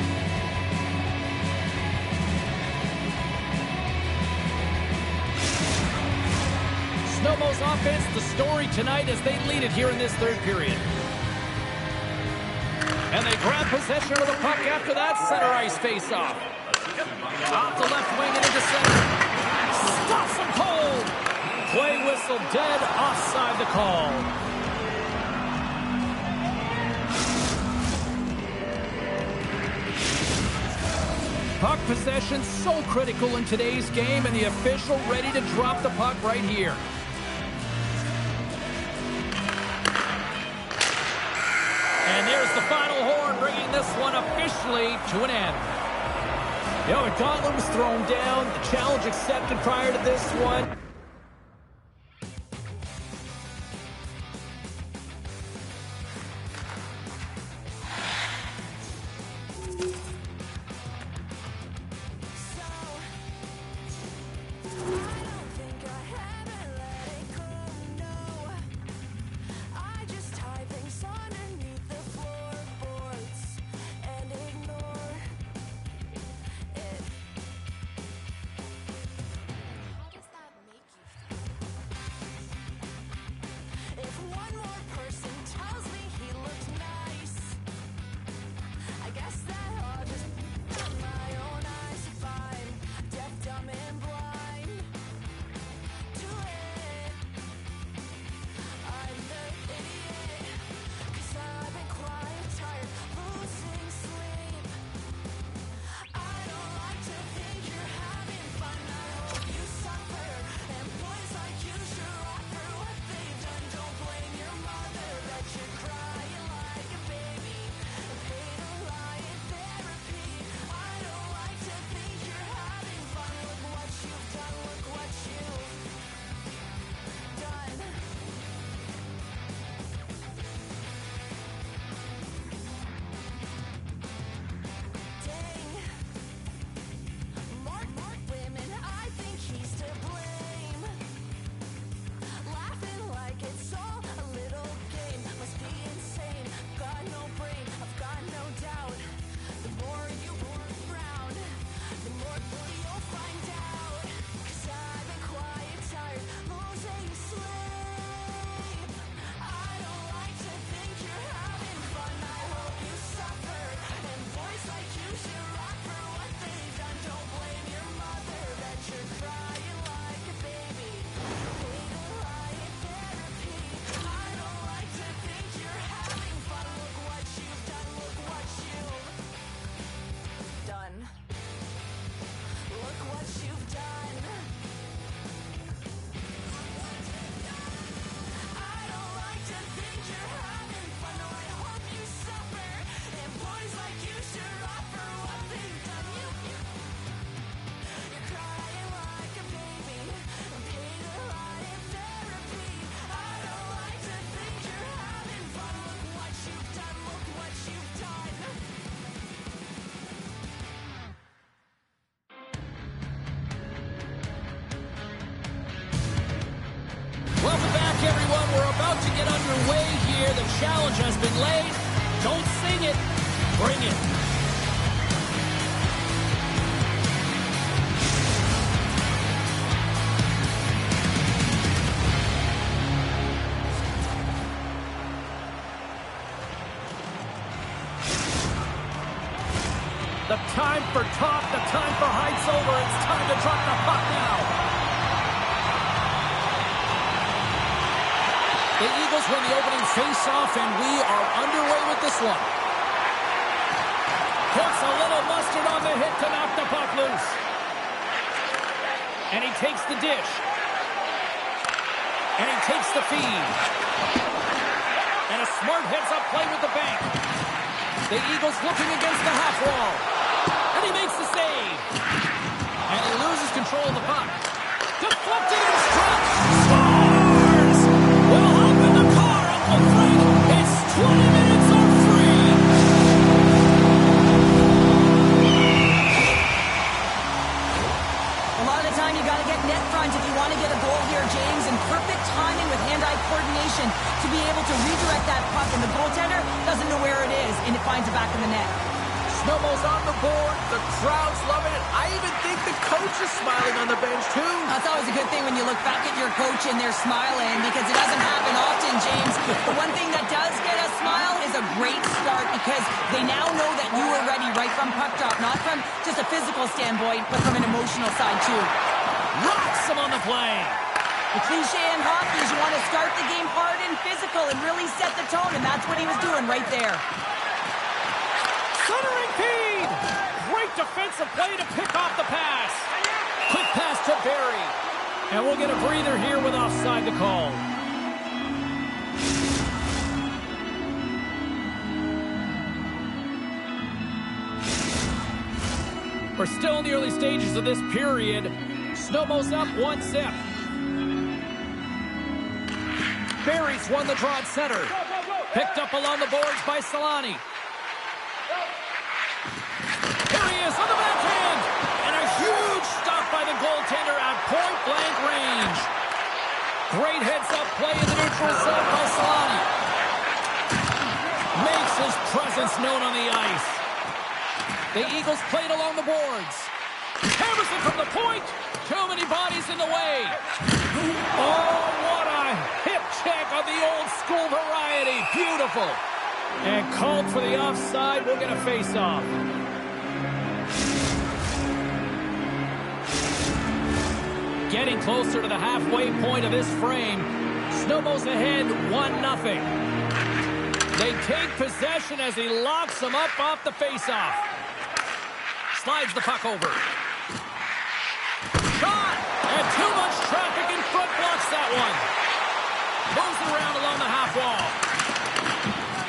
Snowmo's offense, the story tonight as they lead it here in this third period. And they grab possession of the puck after that center ice face-off. Off the left wing and into center. Stops him cold. Play whistle dead, offside the call. Puck possession so critical in today's game, and the official ready to drop the puck right here. And there's the final horn, bringing this one officially to an end. You know, the gauntlet was thrown down, the challenge accepted prior to this one. Welcome back, everyone. We're about to get underway here. The challenge has been laid. Don't sing it. Bring it. time for top. The time for heights over. It's time to drop the puck now. The Eagles win the opening face-off, and we are underway with this one. Puts a little mustard on the hit to knock the puck loose. And he takes the dish. And he takes the feed. And a smart heads-up play with the bank. The Eagles looking against the half wall. And he makes the save. And he loses control of the puck. Deflected and struck. Scores! Well, hop in the car, Uncle Frank. It's 20 minutes or free. A lot of the time, you got to get net front if you want to get a goal here, James. And perfect timing with hand-eye coordination to be able to redirect that puck. And the goaltender doesn't know where it is, and it finds it back in the net. Snowball's on the board. The crowd's loving it. I even think the coach is smiling on the bench, too. That's always a good thing when you look back at your coach and they're smiling, because it doesn't happen often, James. The one thing that does get a smile is a great start, because they now know that you were ready right from puck drop, not from just a physical standpoint, but from an emotional side, too. Rocks him on the play. The cliche in hockey is you want to start the game hard and physical and really set the tone, and that's what he was doing right there. Centering feed. Great defensive play to pick off the pass. Quick pass to Barry. And we'll get a breather here with offside to call. We're still in the early stages of this period. Snowball's up 1-0. Barry's won the draw at center. Picked up along the boards by Solani. Here he is on the backhand. And a huge stop by the goaltender at point-blank range. Great heads-up play in the neutral zone by Solani. Makes his presence known on the ice. The Eagles played along the boards. Hammers it from the point. Too many bodies in the way. Oh, what a hip check of the old-school variety. Beautiful. And called for the offside. We'll get a face-off. Getting closer to the halfway point of this frame. Snowball's ahead 1-0. They take possession as he locks him up off the face-off. Slides the puck over. Shot! And too much traffic in front blocks that one. Moves it around along the half wall.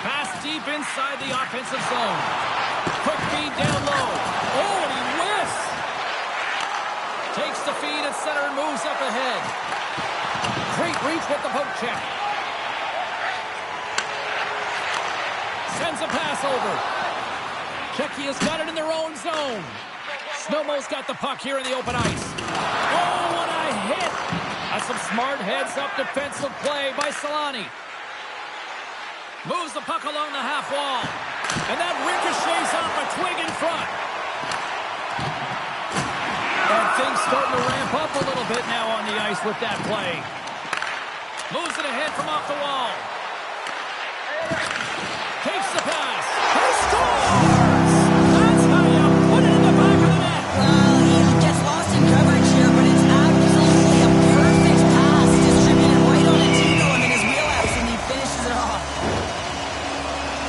Pass deep inside the offensive zone. Quick feed down low. Oh, and he whiffs. Takes the feed at center and moves up ahead. Great reach with the poke check. Sends a pass over. Czechia has got it in their own zone. Snowmo's got the puck here in the open ice. Oh, what a hit! That's some smart heads-up defensive play by Solani. Moves the puck along the half wall. And that ricochets off a twig in front. And things starting to ramp up a little bit now on the ice with that play. Moves it ahead from off the wall. Takes the pass. He scores! That's how you put it in the back of the net. Well, he gets lost in coverage here, but it's absolutely a perfect pass distributed right on into him in his wheelhouse, and he finishes it off.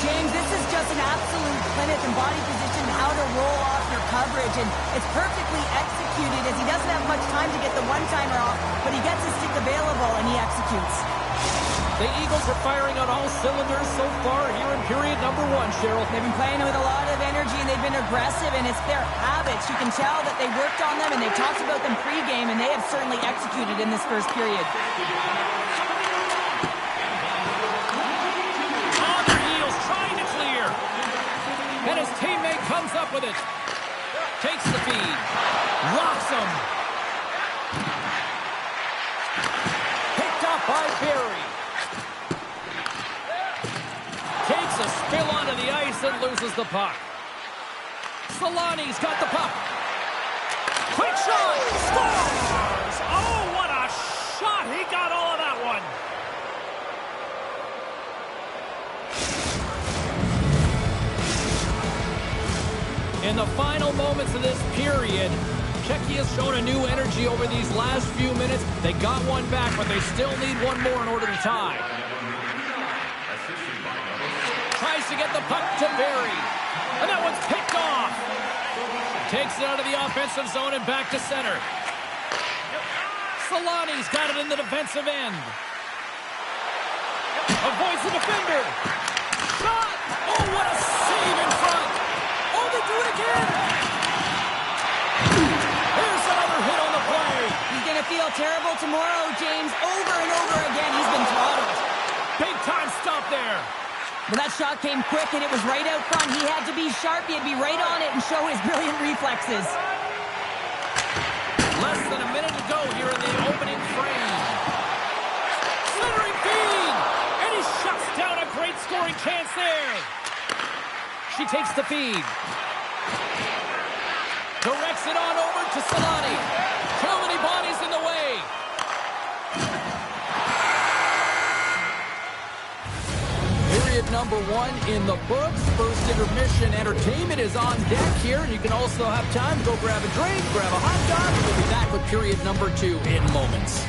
James, this is just an absolute clinic in body position, how to roll off your coverage, and it's perfectly executed as he doesn't have much time to get the one-timer off, but he gets his stick available and he executes. The Eagles are firing on all cylinders so far here in period number 1, Cheryl. They've been playing with a lot of energy, and they've been aggressive, and it's their habits. You can tell that they worked on them, and they've talked about them pregame, and they have certainly executed in this first period. On their heels, trying to clear. And his teammate comes up with it. Takes the feed. Locks him. Picked up by Barry. Takes a spill onto the ice and loses the puck. Solani's got the puck. Quick shot! Scores! Oh, what a shot! He got all of that one. In the final moments of this period. Czechia has shown a new energy over these last few minutes. They got one back, but they still need one more in order to tie. Tries to get the puck to Barry. And that one's picked off. Takes it out of the offensive zone and back to center. Solani's got it in the defensive end. Avoids the defender. Shot! Oh, what a save in front. Oh, they do it again. Here's another hit on the play. He's going to feel terrible tomorrow, James. Over and over again, he's been throttled. Big time stop there. Well, that shot came quick, and it was right out front. He had to be sharp. He had to be right on it and show his brilliant reflexes. Less than a minute to go here in the opening frame. Centering feed! And he shuts down a great scoring chance there. She takes the feed. Directs it on over to Solani. Too many bodies in the way. Period number 1 in the books. First intermission entertainment is on deck here. And you can also have time to go grab a drink, grab a hot dog. And we'll be back with period number 2 in moments.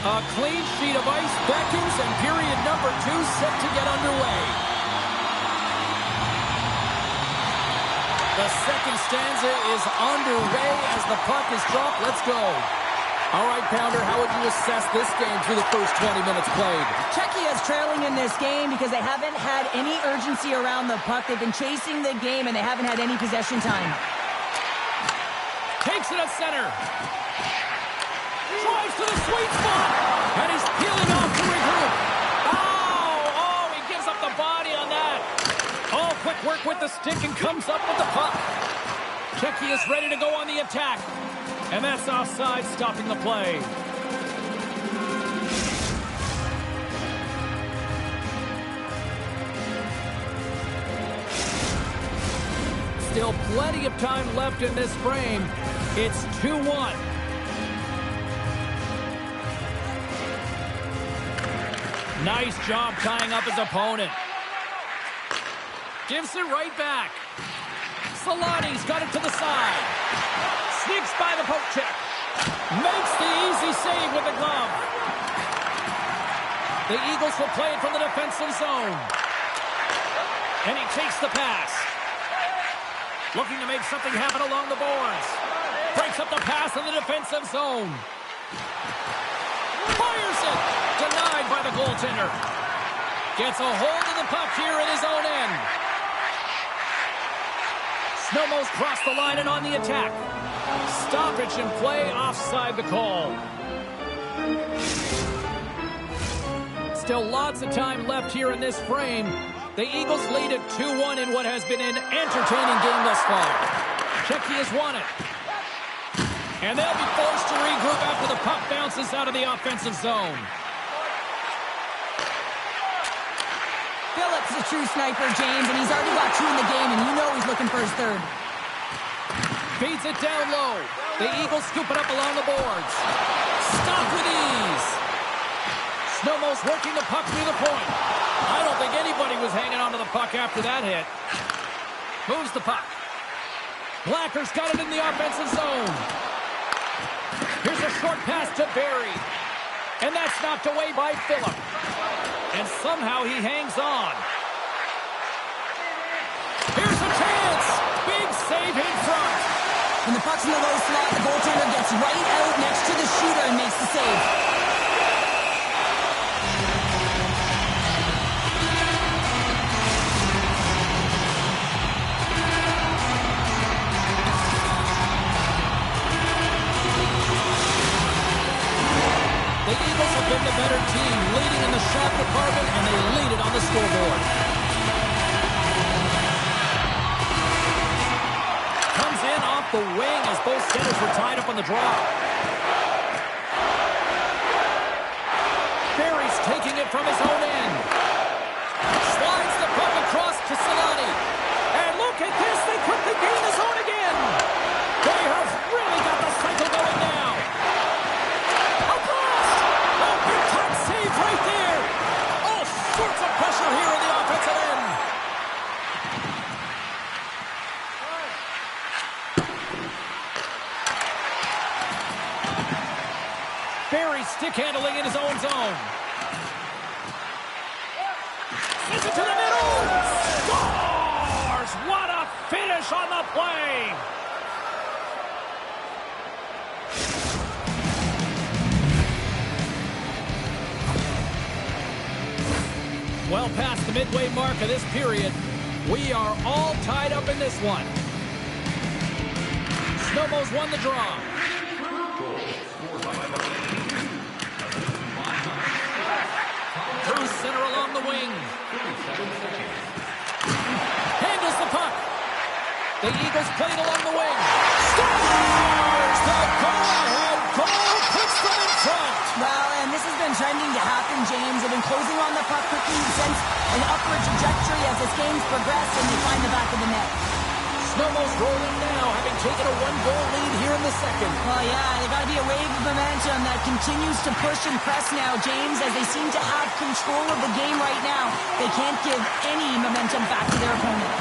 A clean sheet of ice beckons, and period number 2 set to get underway. The second stanza is underway as the puck is dropped. Let's go. All right, Pounder, how would you assess this game through the first 20 minutes played? Czechia is trailing in this game because they haven't had any urgency around the puck. They've been chasing the game, and they haven't had any possession time. Takes it at center. Drives to the sweet spot. And he's peeling off to regroup. Oh, he gives up the body on that. Oh, quick work with the stick and comes up with the puck. Czechia is ready to go on the attack. And that's offside, stopping the play. Still plenty of time left in this frame. It's 2-1. Nice job tying up his opponent. Gives it right back. Solani's got it to the side. Sneaks by the poke check. Makes the easy save with the glove. The Eagles will play it from the defensive zone. And he takes the pass. Looking to make something happen along the boards. Breaks up the pass in the defensive zone. Fires it. Denied by the goaltender. Gets a hold of the puck here in his own end. Snowmo's crossed the line and on the attack. Stoppage in play, offside the call. Still lots of time left here in this frame. The Eagles lead at 2-1 in what has been an entertaining game thus far. Czechia's won it. And they'll be forced to regroup after the puck bounces out of the offensive zone. Phillips is a true sniper, James, and he's already got 2 in the game, and you know he's looking for his third. Feeds it down low. The Eagles scoop it up along the boards. Stopped with ease. Snowmo's working the puck through the point. I don't think anybody was hanging on to the puck after that hit. Moves the puck. Blacker's got it in the offensive zone. Here's a short pass to Barry. And that's knocked away by Phillip. And somehow he hangs on. Here's a chance. Big puck's in the low slot. The goaltender gets right out next to the shooter and makes the save. The Eagles have been the better team, leading in the shot department, and they lead it on the scoreboard. Comes in off the wing as both centers were tied up on the draw. Barry's taking it from his own end. Slides the puck across to Solani. And look at this, they quickly gain the zone again. They have really got the cycle going now. Save right there. All sorts of pressure here in the offensive end. Barry stick handling in his own zone. Sends it to the middle. Scores! What a finish on the play. Well past the midway mark of this period, we are all tied up in this one. Snowballs won the draw. Through center along the wing. Handles the puck. The Eagles played along the wing. Scores! The go-ahead goal puts them in front. Well, and this has been trending to happen, James. They've been closing on the puck quickly since an upward trajectory as this game's progressed, and they find the back of the net. Snowballs rolling now, having taken a one-goal lead here in the second. Well, yeah, there got to be a wave of momentum that continues to push and press now, James, as they seem to have control of the game right now. They can't give any momentum back to their opponent.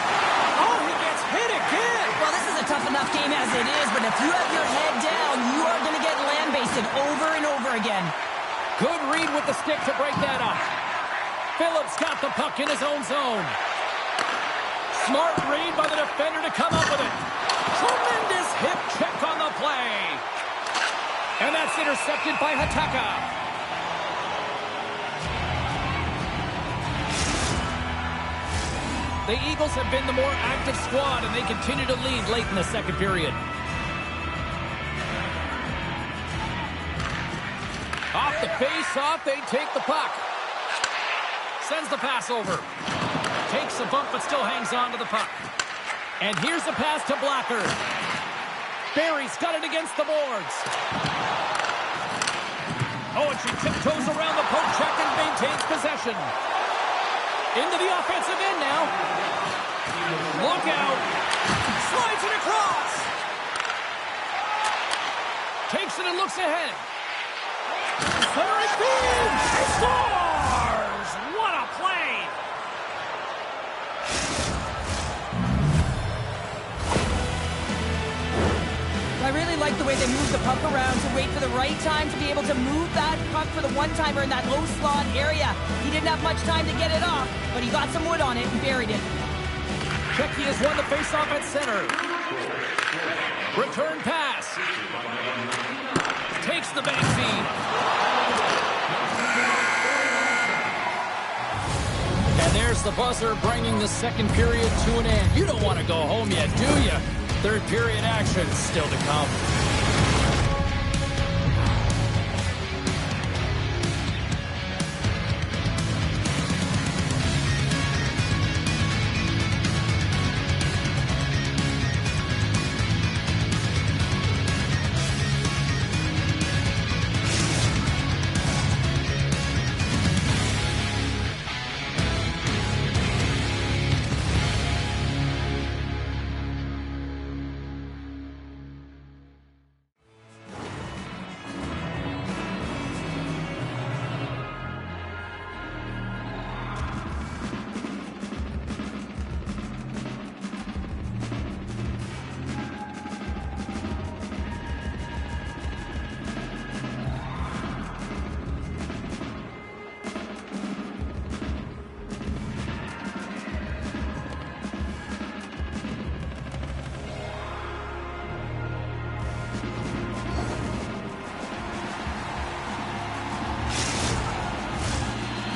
Oh, he gets hit again! Well, this is a tough enough game as it is, but if you have your head down, you are going to get land-basted over and over again. Good read with the stick to break that up. Phillips got the puck in his own zone. Smart read by the defender to come up with it. Tremendous hip check on the play. And that's intercepted by Hataka. The Eagles have been the more active squad, and they continue to lead late in the second period. Off the face-off, they take the puck. Sends the pass over. Takes a bump, but still hangs on to the puck. And here's the pass to Blacker. Barry's got it against the boards. Oh, and she tiptoes around the poke check and maintains possession. Into the offensive end now. Look out. Slides it across. Takes it and looks ahead. Third feed. He scores! What a play! I really like the way they move the puck around to wait for the right time to be able to move that puck for the one-timer in that low slot area. He didn't have much time to get it off, but he got some wood on it and buried it. Checky has won the faceoff at center. Return pass. Takes the back feed. And there's the buzzer bringing the second period to an end. You don't want to go home yet, do you? Third period action still to come.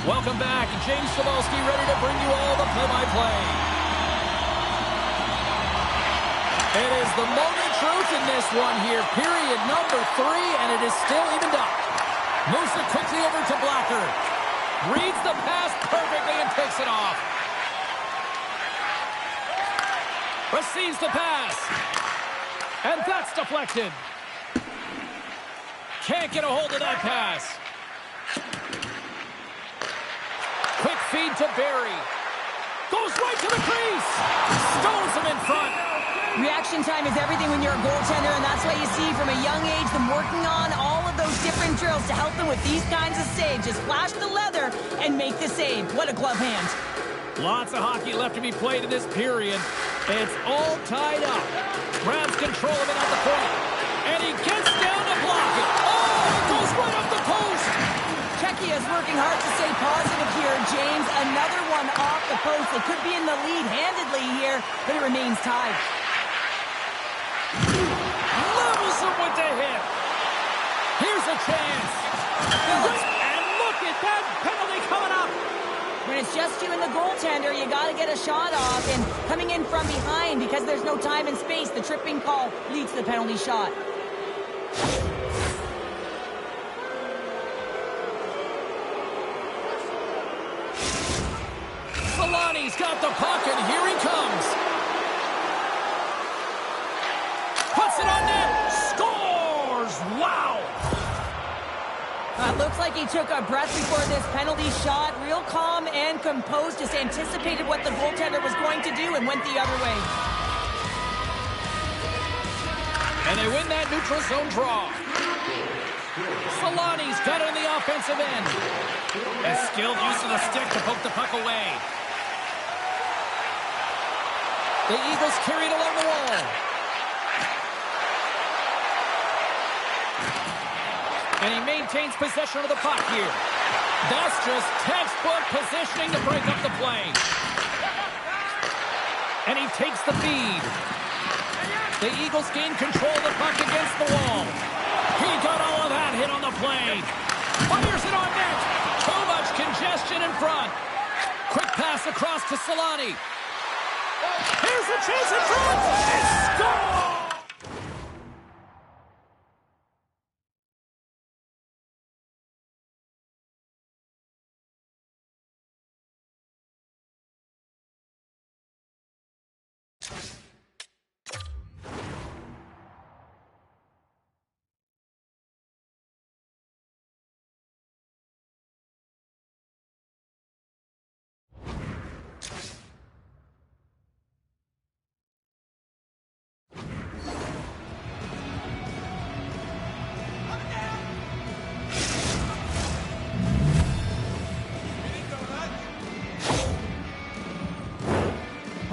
Welcome back. James Cebulski ready to bring you all the play-by-play. It is the moment of truth in this one here. Period number 3, and it is still evened up. Moves it quickly over to Blacker. Reads the pass perfectly and takes it off. Receives the pass. And that's deflected. Can't get a hold of that pass. Quick feed to Barry. Goes right to the crease. Stones him in front. Reaction time is everything when you're a goaltender, and that's why you see from a young age them working on all of those different drills to help them with these kinds of saves. Just flash the leather and make the save. What a glove hand. Lots of hockey left to be played in this period. It's all tied up. Grabs control of it at the point. And he gets down to block it. Oh, it goes right up the post. Czechia is working hard to stay positive here, James. Another one off the post. They could be in the lead handedly here, but it remains tied. Levels him with the hit. Here's a chance. And look at that penalty coming up. When it's just you and the goaltender, you got to get a shot off. And coming in from behind, because there's no time and space, the tripping call leads to the penalty shot. Solani's got the puck, and here he comes. Puts it on net. Scores! Wow! Looks like he took a breath before this penalty shot. Real calm and composed. Just anticipated what the goaltender was going to do and went the other way. And they win that neutral zone draw. Solani's got it on the offensive end. A skilled use of the stick to poke the puck away. The Eagles carry it along the wall. And he maintains possession of the puck here. That's just textbook positioning to break up the play. And he takes the feed. The Eagles gain control of the puck against the wall. He got all of that hit on the play. Fires it on net. Too much congestion in front. Quick pass across to Solani. Here's a chance in front. And score!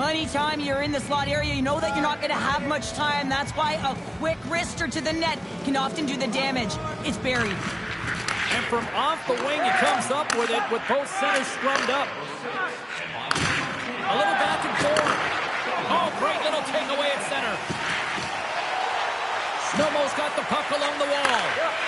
Anytime you're in the slot area, you know that you're not going to have much time. That's why a quick wrister to the net can often do the damage. It's buried. And from off the wing, he comes up with it with both centers scrummed up. A little back and forth. Oh, great little takeaway at center. Snowmo's got the puck along the wall.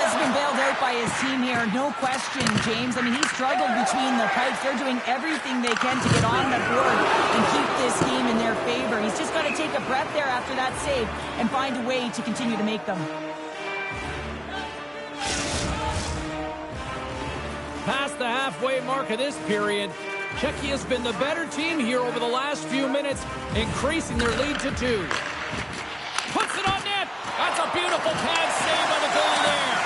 Has been bailed out by his team here, no question, James. I mean, he struggled between the pipes. They're doing everything they can to get on the board and keep this game in their favor. He's just got to take a breath there after that save and find a way to continue to make them. Past the halfway mark of this period, Czechia's been the better team here over the last few minutes, increasing their lead to 2. Puts it on net. That's a beautiful pad save by the goalie there.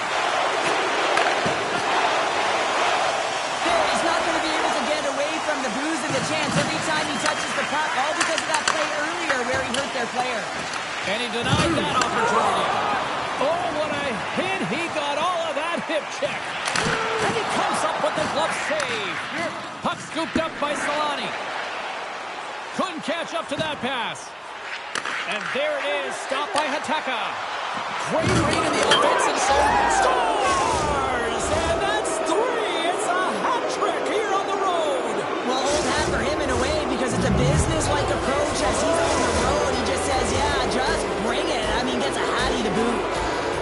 He's not going to be able to get away from the bruise and the chance every time he touches the puck, all because of that play earlier where he hurt their player. And he denied that opportunity. Oh, what a hit. He got all of that hip check. And he comes up with the glove save. Puck scooped up by Solani. Couldn't catch up to that pass. And there it is, stopped by Hataka. Great read in the offensive zone. Scores! And that's 3. It's a hat trick here on the road. Well, old hat for him in a way because it's a business-like approach as he's on the road. He just says, yeah, just bring it. I mean, gets a hattie to boot.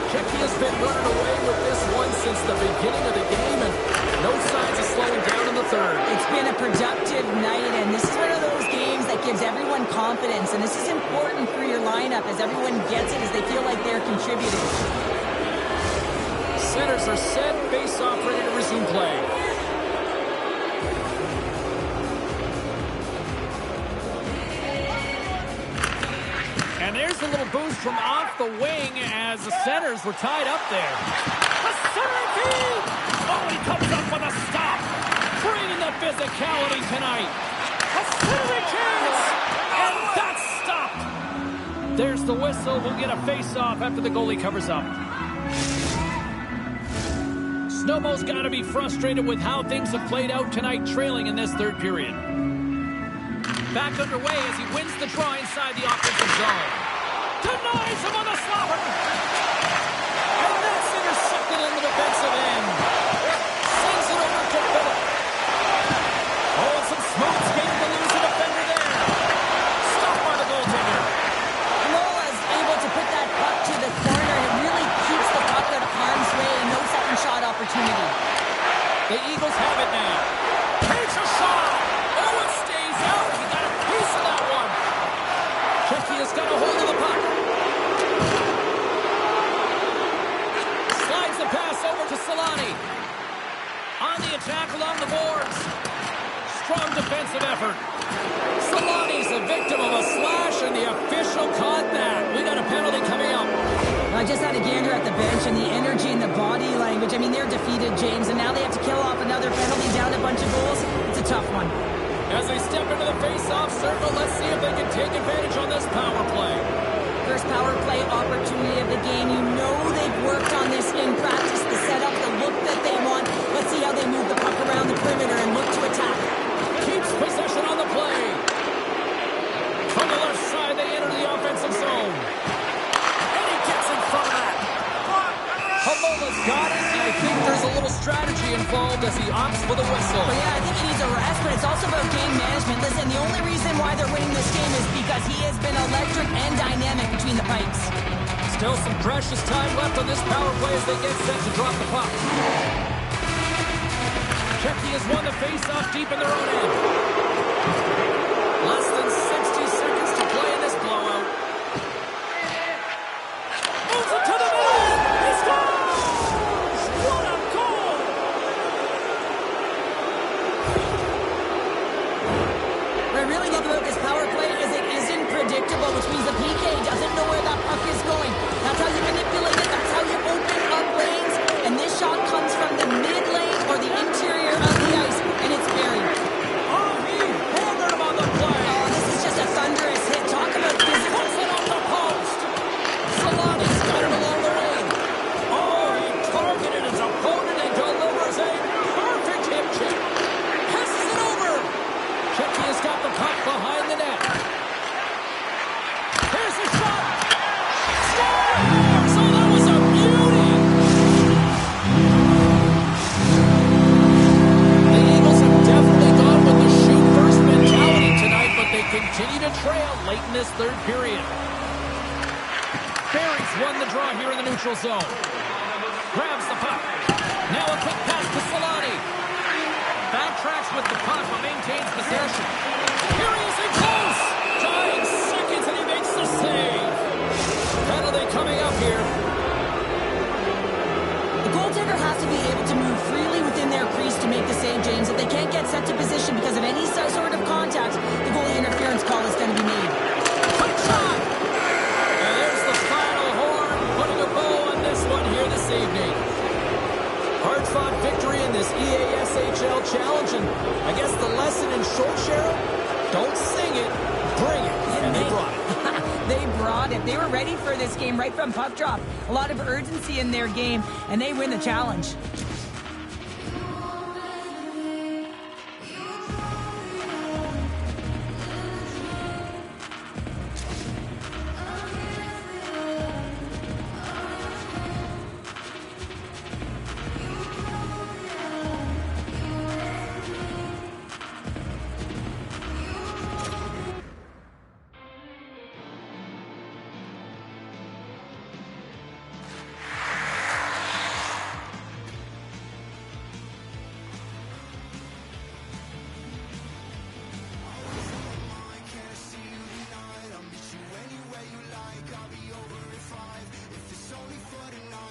Czechia has been running away with this one since the beginning of the game, and no signs of slowing down in the third. It's been a productive night, and this is one of those games that gives everyone confidence, and this is important for your lineup as everyone gets it, as they feel like they're contributing. Centers are set, face-off ready to resume play. And there's a little boost from off the wing as the centers were tied up there. The center feed! Oh, he comes up with a stop. Bringing the physicality tonight. A centering chance! And that's stopped. There's the whistle. We'll get a face-off after the goalie covers up. Snowball's got to be frustrated with how things have played out tonight, trailing in this third period. Back underway as he wins the draw inside the offensive zone. Denies him on the slapper. And that's intercepted in the defensive end. Sends it over to Phillip. Oh, some smooth skating to lose a defender there. Stopped by the goaltender. Lola's able to put that puck to the corner, and it really keeps the puck out of harm's way, and no second shot opportunity. The Eagles have it now. Takes a shot. Oh, it stays out. He got a piece of that one. Tricky has got a hold of the puck. Slides the pass over to Solani. On the attack along the boards. Strong defensive effort. Solani's the victim of a slash, and the official caught that. We got a penalty coming up. I just had a gander at the bench, and the energy and the body language. I mean, they're defeated, James, and now they have to kill off another penalty, down a bunch of goals. It's a tough one. As they step into the face-off circle, let's see if they can take advantage on this power play. First power play opportunity of the game. You know they've worked on this in practice, the setup, the look that they want. Let's see how they move the puck around the perimeter and look to attack. Keeps possession on the play. From the left side, they enter the offensive zone. And he gets in front of that. Hamola's got it, and I think there's a little strategy involved as he opts for the whistle. Well, yeah, I think he needs a rest, but it's also about game management. Listen, the only reason why they're winning this game is because he has been electric and dynamic between the pipes. Still some precious time left on this power play as they get set to drop the puck. Czechia has won the face-off deep in their own end. Less than 60 seconds to play in this blowout. Moves it to the middle. He scores! What a goal! What I really love about this power play is it isn't predictable, which means the PK doesn't know where that puck is going. That's how you manipulate it. That's how you open up lanes. And this shot comes from the mid lane or the interior of the ice, and it's buried. Oh, he hammered him on the play. Oh, this is just a thunderous hit. Talk about physical. Puts it off the post. Solani's got it along the wing. Oh, he targeted his opponent and delivers a perfect hip check. Passes it over. Czechia's got the puck behind the net. Here's a shot. Scores! Oh, that was a beauty. The Eagles have definitely gone with the shoot-first mentality tonight, but they continue to trail late in this third period. Barry's won the draw here in the neutral zone. Grabs the puck. Now a quick pass to Solani. Backtracks with the puck, but maintains possession. Here he is in close. Dying seconds, and he makes the save. Penalty coming up here. The goaltender has to be able to move freely within their crease to make the save, James. If they can't get set to position because of any sort of contact, the goalie interference call is going to be made. Quick shot! And there's the final horn, putting a bow on this one here this evening. Hard-fought victory in this EASHL challenge, and I guess the lesson in short, Cheryl, don't sing it, bring it. And they brought it. They brought it. They were ready for this game right from puck drop. A lot of urgency in their game, and they win the challenge.